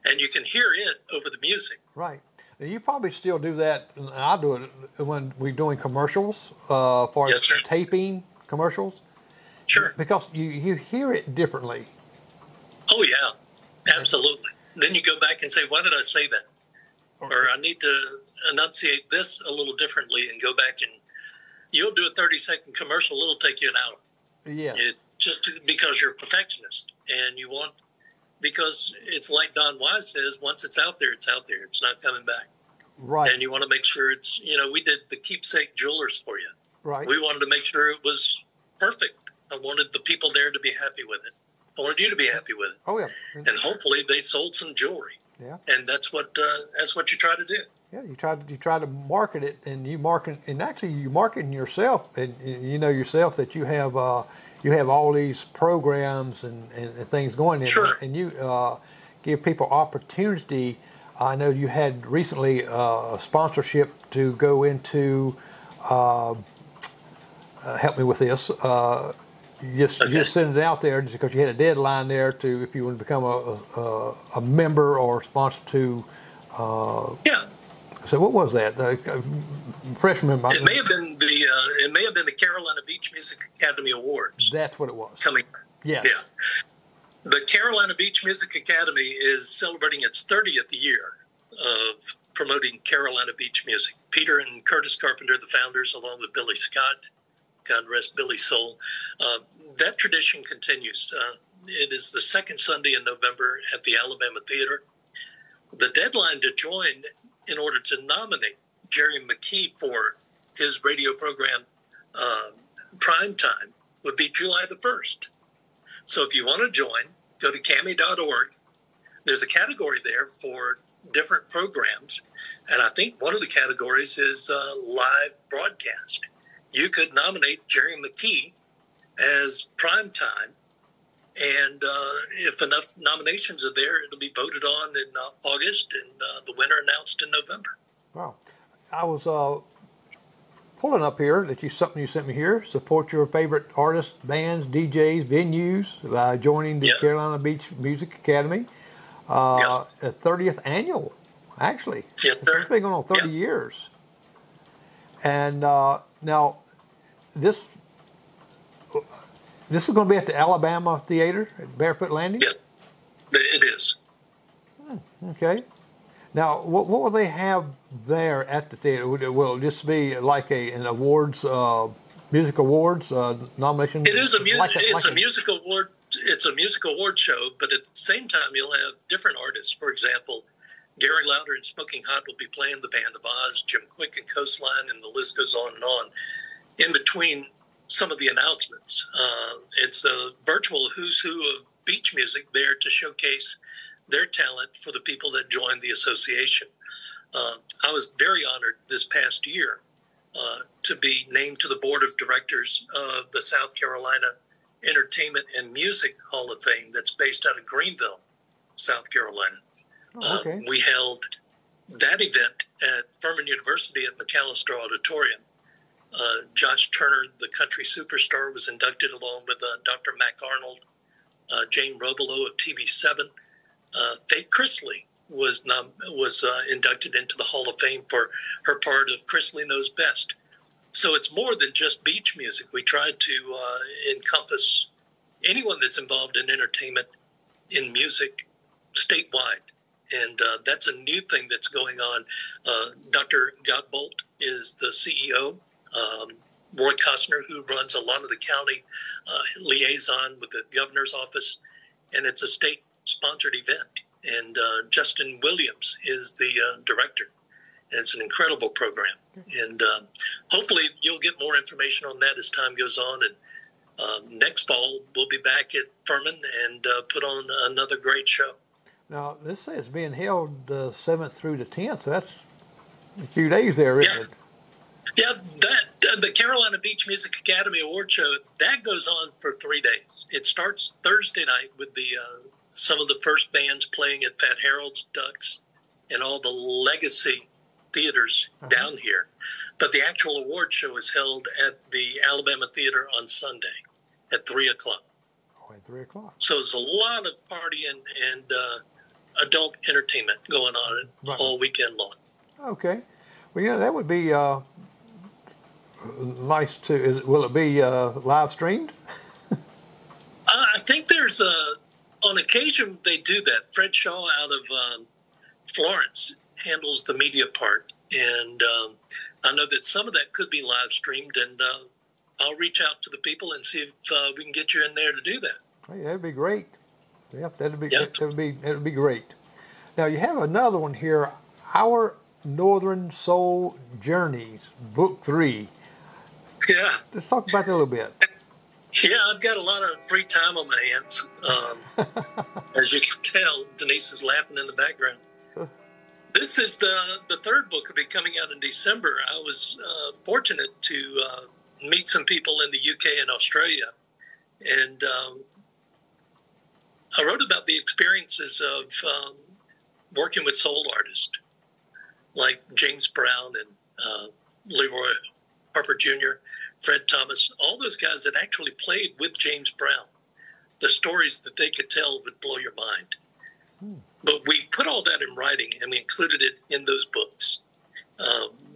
Speaker 5: and you can hear it over the music.
Speaker 1: Right. And you probably still do that, and I do it when we're doing commercials, for taping commercials.
Speaker 5: Sure.
Speaker 1: Because you hear it differently.
Speaker 5: Oh, yeah, absolutely. Then you go back and say, why did I say that? Or I need to enunciate this a little differently, and go back, and you'll do a 30-second commercial. It'll take you an hour.
Speaker 1: Yeah.
Speaker 5: Just because you're a perfectionist, and you want, because it's like Don Wise says, once it's out there, it's out there. It's not coming back.
Speaker 1: Right.
Speaker 5: And you want to make sure it's, we did the Keepsake Jewelers for you.
Speaker 1: Right.
Speaker 5: We wanted to make sure it was perfect. I wanted the people there to be happy with it. I wanted you to be happy with it.
Speaker 1: Oh, yeah.
Speaker 5: And hopefully they sold some jewelry.
Speaker 1: Yeah.
Speaker 5: And that's what you try to do.
Speaker 1: Yeah, you try to market it, and you marketing yourself, and you know yourself that you have all these programs and things going in,
Speaker 5: sure.
Speaker 1: And you give people opportunity. I know you had recently a sponsorship to go into. Help me with this. Just send it out there just because you had a deadline there to, if you want to become a member or sponsor to.
Speaker 5: Yeah.
Speaker 1: So what was that? Freshman.
Speaker 5: It may have been the Carolina Beach Music Academy Awards.
Speaker 1: That's what it was.
Speaker 5: Coming.
Speaker 1: Yeah.
Speaker 5: Yeah. The Carolina Beach Music Academy is celebrating its 30th year of promoting Carolina Beach music. Peter and Curtis Carpenter, the founders, along with Billy Scott, God rest Billy's soul. That tradition continues. It is the second Sunday in November at the Alabama Theater. The deadline to join in order to nominate Jerry McKee for his radio program, Prime Time, would be July the 1st. So if you want to join, go to cami.org. There's a category there for different programs, and I think one of the categories is live broadcast. You could nominate Jerry McKee as Prime Time, and if enough nominations are there, it'll be voted on in August, and the winner announced in November.
Speaker 1: Wow. I was pulling up here something you sent me here. Support your favorite artists, bands, DJs, venues by joining the Carolina Beach Music Academy. The 30th annual, actually.
Speaker 5: Yes, sir.
Speaker 1: It's been going on 30 years. And now this is going to be at the Alabama Theater at Barefoot Landing?
Speaker 5: Yes, it is.
Speaker 1: Okay. Now, what will they have there at the theater? Will it just be like an awards, music awards nomination?
Speaker 5: It is a music award. It's a music award show, but at the same time, you'll have different artists. For example, Gary Lauder and Smoking Hot will be playing the Band of Oz, Jim Quick and Coastline, and the list goes on and on. In between some of the announcements, it's a virtual who's who of beach music there to showcase their talent for the people that joined the association. I was very honored this past year to be named to the board of directors of the South Carolina Entertainment and Music Hall of Fame that's based out of Greenville, South Carolina.
Speaker 1: Okay.
Speaker 5: We held that event at Furman University at McAllister Auditorium. Josh Turner, the country superstar, was inducted along with Dr. Mac Arnold, Jane Robelo of TV7. Faye Chrisley was inducted into the Hall of Fame for her part of Chrisley Knows Best. So it's more than just beach music. We tried to encompass anyone that's involved in entertainment in music statewide. And that's a new thing that's going on. Dr. Godbolt is the CEO. Roy Costner, who runs a lot of the county liaison with the governor's office. And it's a state-sponsored event. And Justin Williams is the director. And it's an incredible program. And hopefully you'll get more information on that as time goes on. And next fall, we'll be back at Furman and put on another great show.
Speaker 1: Now, this is being held the 7th through the 10th. So that's a few days there, isn't it?
Speaker 5: Yeah, the Carolina Beach Music Academy Award Show, that goes on for 3 days. It starts Thursday night with the some of the first bands playing at Fat Harold's, Ducks, and all the legacy theaters down here. But the actual award show is held at the Alabama Theater on Sunday at 3 o'clock.
Speaker 1: Oh, at 3 o'clock.
Speaker 5: So there's a lot of partying and adult entertainment going on all weekend long.
Speaker 1: Okay. Well, yeah, that would be nice to. Will it be live streamed?
Speaker 5: I think there's on occasion they do that. Fred Shaw out of Florence handles the media part, and I know that some of that could be live streamed, and I'll reach out to the people and see if we can get you in there to do that.
Speaker 1: Hey, that'd be great. Yeah, that'd be great. Now you have another one here, Our Northern Soul Journeys, Book 3.
Speaker 5: Yeah.
Speaker 1: Let's talk about that a little bit.
Speaker 5: Yeah, I've got a lot of free time on my hands. As you can tell, Denise is laughing in the background. This is the third book will be coming out in December. I was fortunate to meet some people in the UK and Australia. And I wrote about the experiences of working with soul artists like James Brown and Leroy Harper Jr., Fred Thomas, all those guys that actually played with James Brown. The stories that they could tell would blow your mind. But we put all that in writing, and we included it in those books.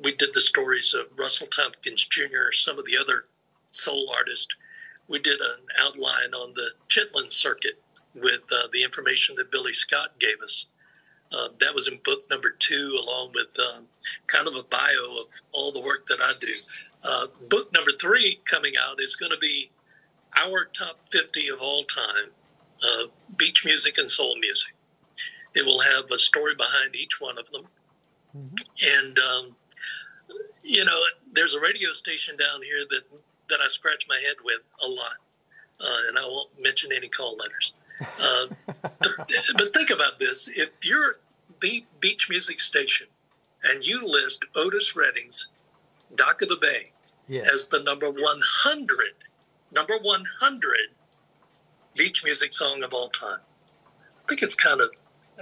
Speaker 5: We did the stories of Russell Tompkins Jr., some of the other soul artists. We did an outline on the Chitlin circuit with the information that Billy Scott gave us. That was in book number 2, along with kind of a bio of all the work that I do. Book number 3 coming out is going to be our top 50 of all time of beach music and soul music. It will have a story behind each one of them. And, you know, there's a radio station down here that I scratch my head with a lot. And I won't mention any call letters. But think about this. If you're the beach music station and you list Otis Redding's Dock of the Bay as the number 100 beach music song of all time, I think it's kind of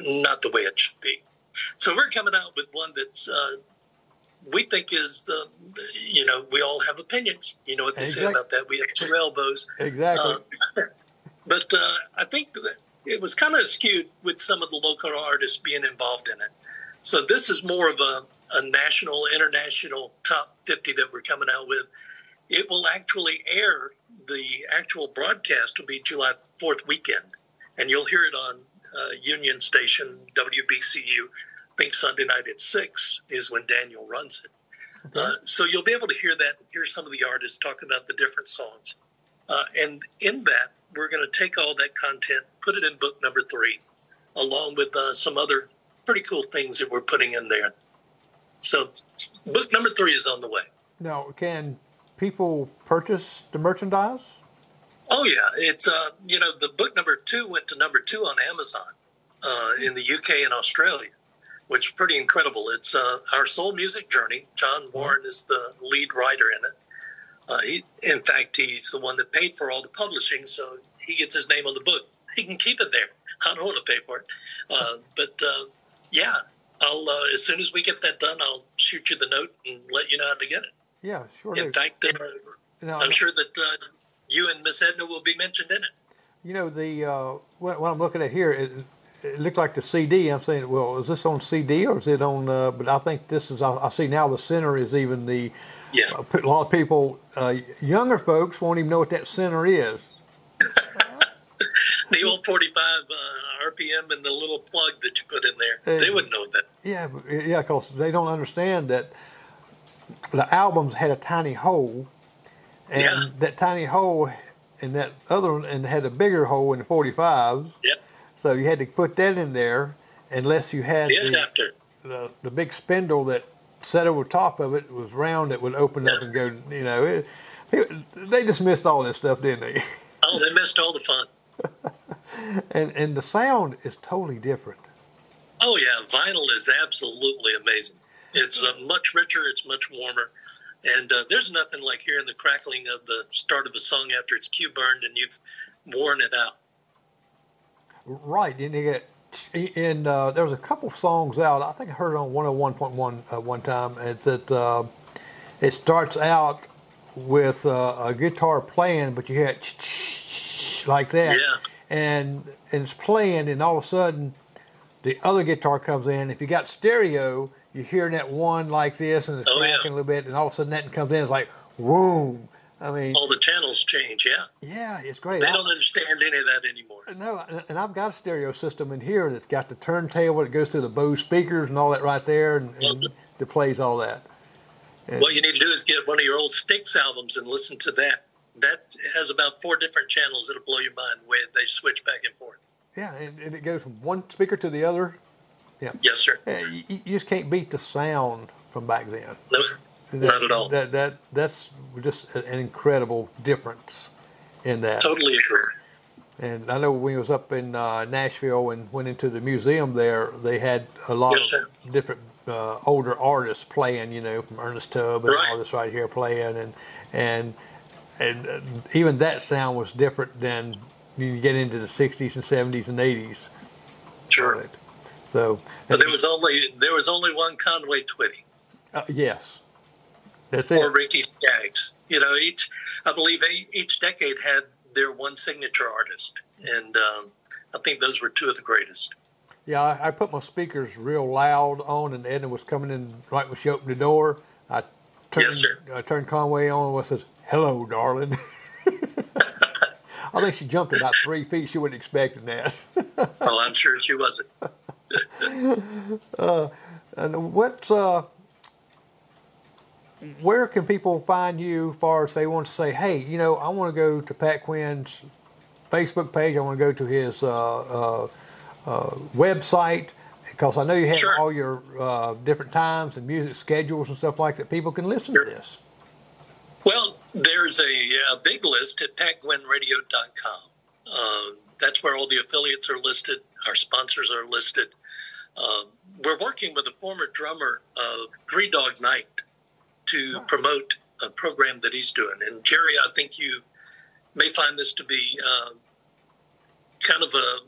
Speaker 5: not the way it should be. So we're coming out with one that's we think is, you know, we all have opinions. You know what they say about that. We have 2 elbows.
Speaker 1: Exactly.
Speaker 5: But I think that it was kind of skewed with some of the local artists being involved in it. So this is more of a national, international top 50 that we're coming out with. It will actually air, the actual broadcast will be July 4th weekend. And you'll hear it on Union Station, WBCU, think Sunday night at 6 is when Daniel runs it. So you'll be able to hear that, hear some of the artists talk about the different songs. And in that, we're going to take all that content, put it in book number 3, along with some other pretty cool things that we're putting in there. So book number 3 is on the way.
Speaker 1: Now, can people purchase the merchandise?
Speaker 5: Oh, yeah. It's, the book number 2 went to number 2 on Amazon in the UK and Australia, which is pretty incredible. It's Our Soul Music Journey. John Warren is the lead writer in it. In fact, he's the one that paid for all the publishing, so he gets his name on the book. He can keep it there. I don't want to pay for it. Yeah, I'll as soon as we get that done, I'll shoot you the note and let you know how to get it.
Speaker 1: Yeah, sure.
Speaker 5: In fact, I'm sure that you and Miss Edna will be mentioned in it.
Speaker 1: You know, what I'm looking at here, it looked like the CD. I'm saying, well, is this on CD or is it on? But I think this is. I see now the center is even the.
Speaker 5: Yeah.
Speaker 1: A lot of people, younger folks, won't even know what that center is.
Speaker 5: The old 45 RPM and the little plug that you put in there. They wouldn't know that.
Speaker 1: Yeah, because they don't understand that the albums had a tiny hole, and that tiny hole and that other one and had a bigger hole in the 45s.
Speaker 5: Yep.
Speaker 1: So you had to put that in there unless you had the big spindle that set over top of it was round that would open up and go, they just missed all this stuff, didn't they?
Speaker 5: Oh, they missed all the fun.
Speaker 1: and the sound is totally different.
Speaker 5: Oh, yeah. Vinyl is absolutely amazing. It's much richer. It's much warmer. And there's nothing like hearing the crackling of the start of a song after it's cue burned and you've worn it out.
Speaker 1: Right. And you get, there was a couple songs out. I think I heard it on 101.1 one time. It's that it starts out with a guitar playing, but you hear it like that.
Speaker 5: Yeah.
Speaker 1: And it's playing, and all of a sudden, the other guitar comes in. If you got stereo, you're hearing that one like this, and it's cracking a little bit, and all of a sudden that comes in. It's like, whoa. I mean,
Speaker 5: all the channels change, yeah.
Speaker 1: Yeah, it's great.
Speaker 5: They don't understand any of that anymore.
Speaker 1: No, and I've got a stereo system in here that's got the turntable that goes through the Bose speakers and all that right there, and it plays all that. And
Speaker 5: what you need to do is get one of your old Styx albums and listen to that. That has about 4 different channels that'll blow your mind the way they switch back and forth.
Speaker 1: Yeah, and it goes from one speaker to the other. Yeah.
Speaker 5: Yes, sir.
Speaker 1: Yeah, you just can't beat the sound from back then.
Speaker 5: No, not at all.
Speaker 1: That's just an incredible difference in that.
Speaker 5: Totally agree.
Speaker 1: And I know when we was up in Nashville and went into the museum there, they had a lot of different older artists playing, from Ernest Tubb and all this right here playing, and even that sound was different than you get into the 60s and 70s and 80s.
Speaker 5: Sure.
Speaker 1: So,
Speaker 5: but there was only one Conway Twitty.
Speaker 1: Yes, that's it.
Speaker 5: Or Ricky Skaggs. I believe each decade had their one signature artist, and I think those were 2 of the greatest.
Speaker 1: Yeah, I put my speakers real loud on, and Edna was coming in right when she opened the door. I turned Conway on and says, "Hello, darling." I think she jumped about 3 feet. She wasn't expecting that.
Speaker 5: Well, I'm sure she wasn't.
Speaker 1: And where can people find you as far as they want to say, hey, I want to go to Pat Gwinn's Facebook page. I want to go to his website, because I know you have all your different times and music schedules and stuff like that. People can listen to this.
Speaker 5: Well, there's a big list at patgwinnradio.com. That's where all the affiliates are listed. Our sponsors are listed. We're working with a former drummer of Three Dog Night to promote a program that he's doing. And Jerry, I think you may find this to be kind of a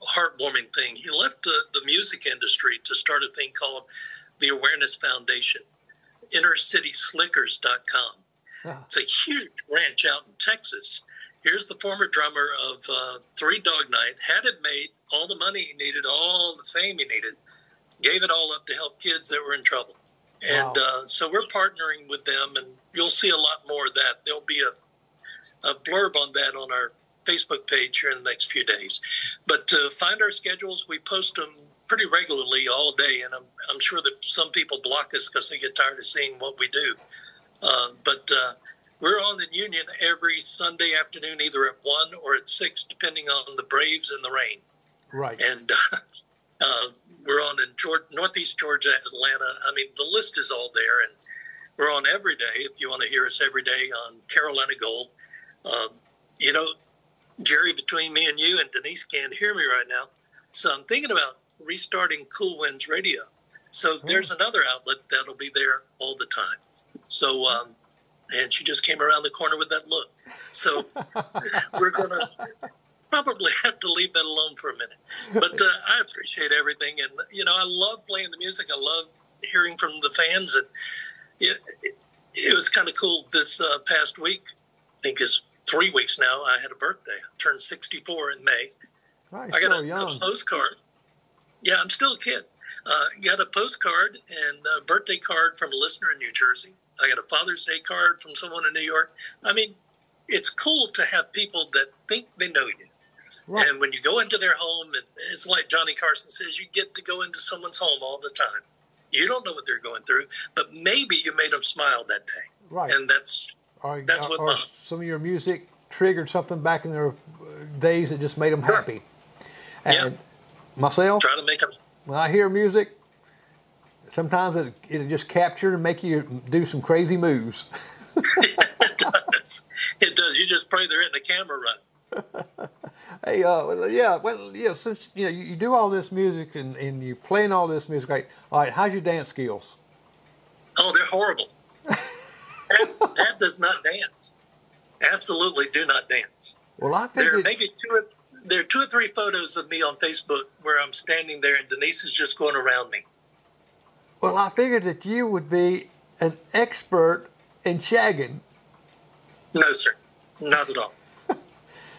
Speaker 5: heartwarming thing. He left the music industry to start a thing called the Awareness Foundation, innercityslickers.com. It's a huge ranch out in Texas. Here's the former drummer of Three Dog Night, had it made, all the money he needed, all the fame he needed, gave it all up to help kids that were in trouble. And so we're partnering with them, and you'll see a lot more of that. There'll be a blurb on that on our Facebook page here in the next few days. But to find our schedules, we post them pretty regularly all day, and I'm sure that some people block us because they get tired of seeing what we do. But we're on in Union every Sunday afternoon, either at 1 or at 6, depending on the Braves and the rain.
Speaker 1: Right.
Speaker 5: And we're on in Northeast Georgia, Atlanta. I mean, the list is all there, and we're on every day. If you want to hear us every day on Carolina Gold, you know, Jerry, between me and you and Denise can't hear me right now, so I'm thinking about restarting Cool Winds Radio. So there's another outlet that'll be there all the time. So, and she just came around the corner with that look. So we're going to probably have to leave that alone for a minute. But I appreciate everything. And, you know, I love playing the music. I love hearing from the fans. And it was kind of cool this past week. I think it's 3 weeks now. I had a birthday. I turned 64 in May.
Speaker 1: Right,
Speaker 5: I got
Speaker 1: so
Speaker 5: a postcard. Yeah, I'm still a kid. Got a postcard and a birthday card from a listener in New Jersey. I got a Father's Day card from someone in New York. I mean, it's cool to have people that think they know you. Right. And when you go into their home, it's like Johnny Carson says, you get to go into someone's home all the time. You don't know what they're going through, but maybe you made them smile that day. Right. And that's what
Speaker 1: some of your music triggered something back in their days that just made them happy. And myself,
Speaker 5: try to make them.
Speaker 1: When I hear music, sometimes it'll just capture and make you do some crazy moves.
Speaker 5: It does. It does. You just pray they're in the camera run.
Speaker 1: Hey, since you do all this music and you're playing all this music, all right, how's your dance skills?
Speaker 5: Oh, they're horrible. Pat does not dance. Absolutely do not dance.
Speaker 1: Well, I think
Speaker 5: there are 2 or 3 photos of me on Facebook where I'm standing there and Denise is just going around me.
Speaker 1: Well, I figured that you would be an expert in shagging.
Speaker 5: No, sir. Not at all.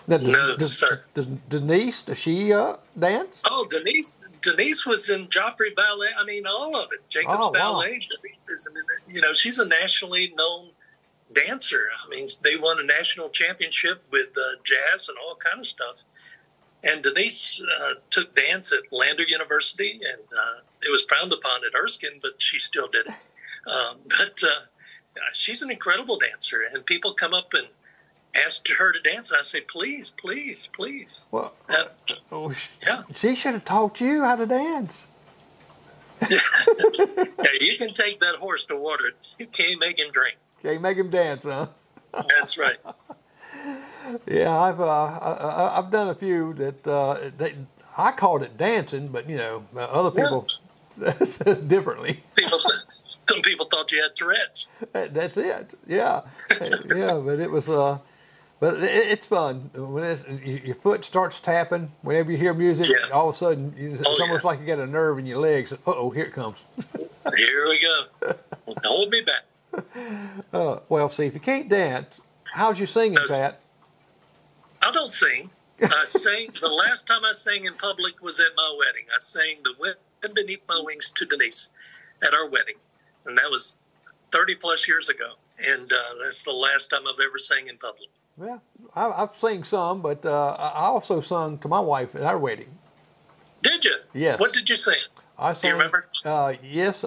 Speaker 1: Now,
Speaker 5: sir.
Speaker 1: Does Denise, does she dance?
Speaker 5: Oh, Denise was in Joffrey Ballet. I mean, all of it. Jacob's Ballet. Wow. She's a nationally known dancer. I mean, they won a national championship with jazz and all kind of stuff. And Denise took dance at Lander University, and it was frowned upon at Erskine, but she still did it. But she's an incredible dancer, and people come up and ask her to dance, and I say, please, please, please.
Speaker 1: Well, she should have taught you how to dance.
Speaker 5: Yeah, you can take that horse to water. You can't make him drink.
Speaker 1: Can't make him dance, huh?
Speaker 5: That's right.
Speaker 1: Yeah, I've done a few that I called it dancing, but other people differently.
Speaker 5: Some people thought you had Tourette's.
Speaker 1: That's it. Yeah, yeah, but it was. But it's fun when your foot starts tapping. Whenever you hear music, all of a sudden it's almost like you got a nerve in your legs. Here it comes.
Speaker 5: Here we go. Hold me back.
Speaker 1: Well, see, if you can't dance, how's your singing, Pat?
Speaker 5: I don't sing. I sang. The last time I sang in public was at my wedding. I sang "The Wind Beneath My Wings" to Denise at our wedding, and that was 30 plus years ago. And that's the last time I've ever sang in public.
Speaker 1: Well, I've sang some, but I also sung to my wife at our wedding.
Speaker 5: Did you?
Speaker 1: Yes.
Speaker 5: What did you sing?
Speaker 1: Do
Speaker 5: you remember?
Speaker 1: Yes.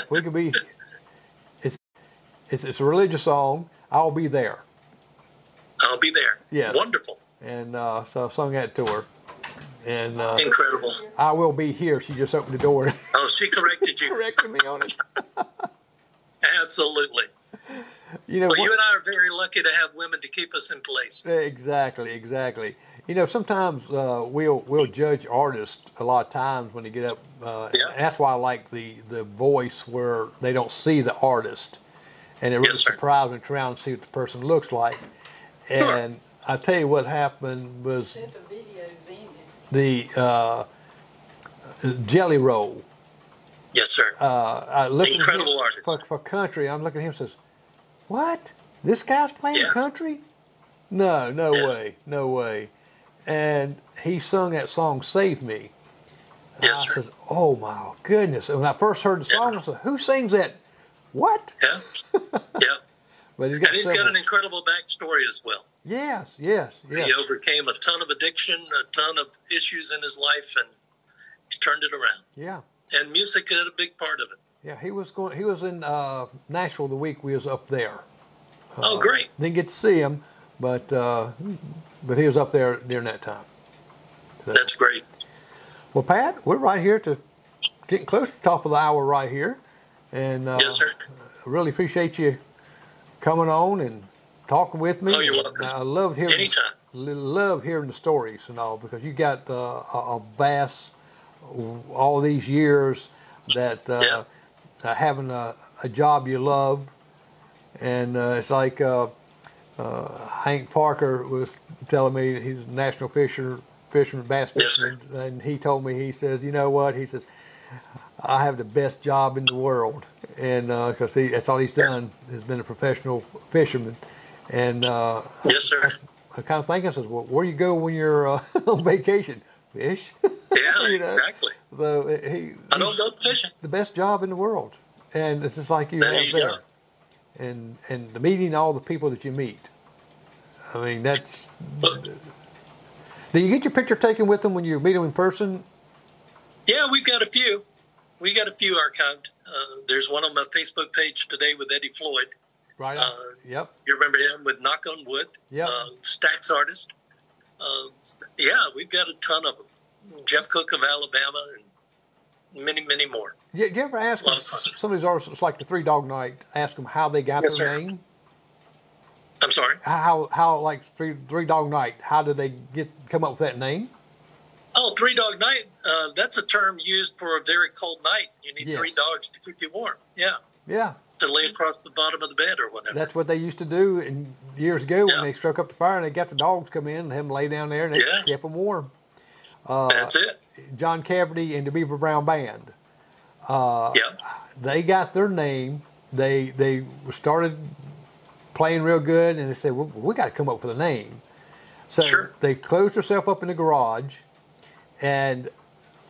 Speaker 1: We could be. It's a religious song. I'll be there.
Speaker 5: I'll be there.
Speaker 1: Yes.
Speaker 5: Wonderful.
Speaker 1: And so I sung that to her. And
Speaker 5: incredible.
Speaker 1: I will be here. She just opened the door.
Speaker 5: Oh, she corrected you.
Speaker 1: Corrected me on it.
Speaker 5: Absolutely. You and I are very lucky to have women to keep us in place.
Speaker 1: Exactly. Sometimes we'll judge artists a lot of times when they get up. That's why I like the voice where they don't see the artist. And it really surprises me to try and see what the person looks like. And I tell you what happened was the Jelly Roll.
Speaker 5: Yes, sir. Incredible artist.
Speaker 1: For country, I'm looking at him and says, what? This guy's playing country? No way. And he sung that song, Save Me.
Speaker 5: Yes,
Speaker 1: I said, oh my goodness. And when I first heard the song, I said, who sings that? What?
Speaker 5: Yeah.
Speaker 1: But
Speaker 5: and he's got an incredible backstory as well.
Speaker 1: Yes.
Speaker 5: He overcame a ton of addiction, a ton of issues in his life, and he's turned it around.
Speaker 1: Yeah.
Speaker 5: And music is a big part of it.
Speaker 1: Yeah, he was in Nashville the week we was up there.
Speaker 5: Oh, great.
Speaker 1: Didn't get to see him, but he was up there during that time. So.
Speaker 5: That's great.
Speaker 1: Well, Pat, we're right here to getting close to the top of the hour right here. And
Speaker 5: yes, sir.
Speaker 1: I really appreciate you coming on and talking with me.
Speaker 5: Oh, you're welcome.
Speaker 1: I love hearing
Speaker 5: Anytime.
Speaker 1: Love hearing the stories and all, because you got a vast, all these years that having a job you love, and it's like Hank Parker was telling me, he's a national fisherman, bass fisherman, and he told me, he says, you know what, he says, I have the best job in the world, and because that's all he's done, has been a professional fisherman, and
Speaker 5: yes, sir.
Speaker 1: I kind of think, I says, well, where you go when you're on vacation? Fish.
Speaker 5: Yeah,
Speaker 1: you know?
Speaker 5: Exactly.
Speaker 1: So
Speaker 5: I don't go fishing.
Speaker 1: The best job in the world, and it's just like you
Speaker 5: There
Speaker 1: have
Speaker 5: you
Speaker 1: there,
Speaker 5: go.
Speaker 1: and the meeting all the people that you meet. I mean, that's. Do you get your picture taken with them when you meet them in person?
Speaker 5: Yeah, we've got a few. We got a few archived. There's one on my Facebook page today with Eddie Floyd.
Speaker 1: Right. Yep.
Speaker 5: You remember him with Knock on Wood?
Speaker 1: Yep.
Speaker 5: Stax artist. Yeah, we've got a ton of them. Jeff Cook of Alabama and many, many more.
Speaker 1: Yeah, do you ever ask them, some of these artists, it's like the Three Dog Night, ask them how they got
Speaker 5: Yes,
Speaker 1: their
Speaker 5: sir.
Speaker 1: name?
Speaker 5: I'm sorry?
Speaker 1: How like Three Dog Night, how did they come up with that name?
Speaker 5: Oh, Three Dog Night. That's a term used for a very cold night. You need 3 dogs to keep you warm. Yeah.
Speaker 1: Yeah.
Speaker 5: To lay across the bottom of the bed or whatever.
Speaker 1: That's what they used to do years ago when they struck up the fire, and they got the dogs come in and have them lay down there, and they kept them warm.
Speaker 5: That's it.
Speaker 1: John Cafferty and the Beaver Brown Band.
Speaker 5: Yep.
Speaker 1: They got their name. They started playing real good, and they said, well, we got to come up with a name. So they closed themselves up in the garage, and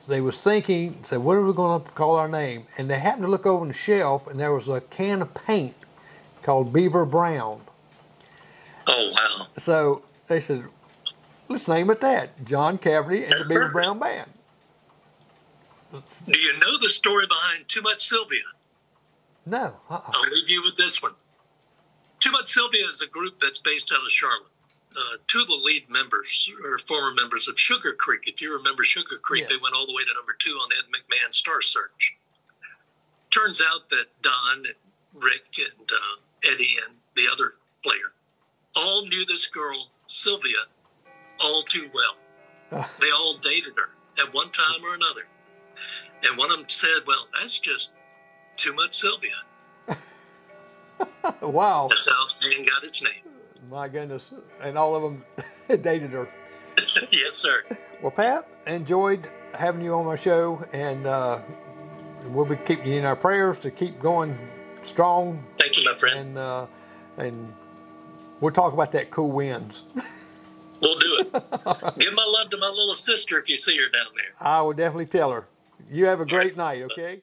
Speaker 1: they was thinking, said, what are we going to call our name? And they happened to look over on the shelf, and there was a can of paint called Beaver Brown.
Speaker 5: Oh, wow.
Speaker 1: So they said, let's name it that, John Cafferty and the Beaver Brown Band.
Speaker 5: Do you know the story behind Too Much Sylvia?
Speaker 1: No.
Speaker 5: I'll leave you with this one. Too Much Sylvia is a group that's based out of Charlotte. 2 of the lead members are former members of Sugar Creek. If you remember Sugar Creek, they went all the way to number 2 on Ed McMahon's Star Search. Turns out that Don and Rick and Eddie and the other player all knew this girl, Sylvia, all too well. They all dated her at one time or another. And one of them said, well, that's just Too Much Sylvia.
Speaker 1: Wow.
Speaker 5: That's how the band got its name.
Speaker 1: My goodness. And all of them dated her.
Speaker 5: Yes, sir.
Speaker 1: Well, Pat, enjoyed having you on my show, and we'll be keeping you in our prayers to keep going strong.
Speaker 5: Thank you, my friend.
Speaker 1: And we'll talk about that cool winds.
Speaker 5: We'll do it. Give my love to my little sister if you see her down there.
Speaker 1: I will definitely tell her. You have a great night, okay?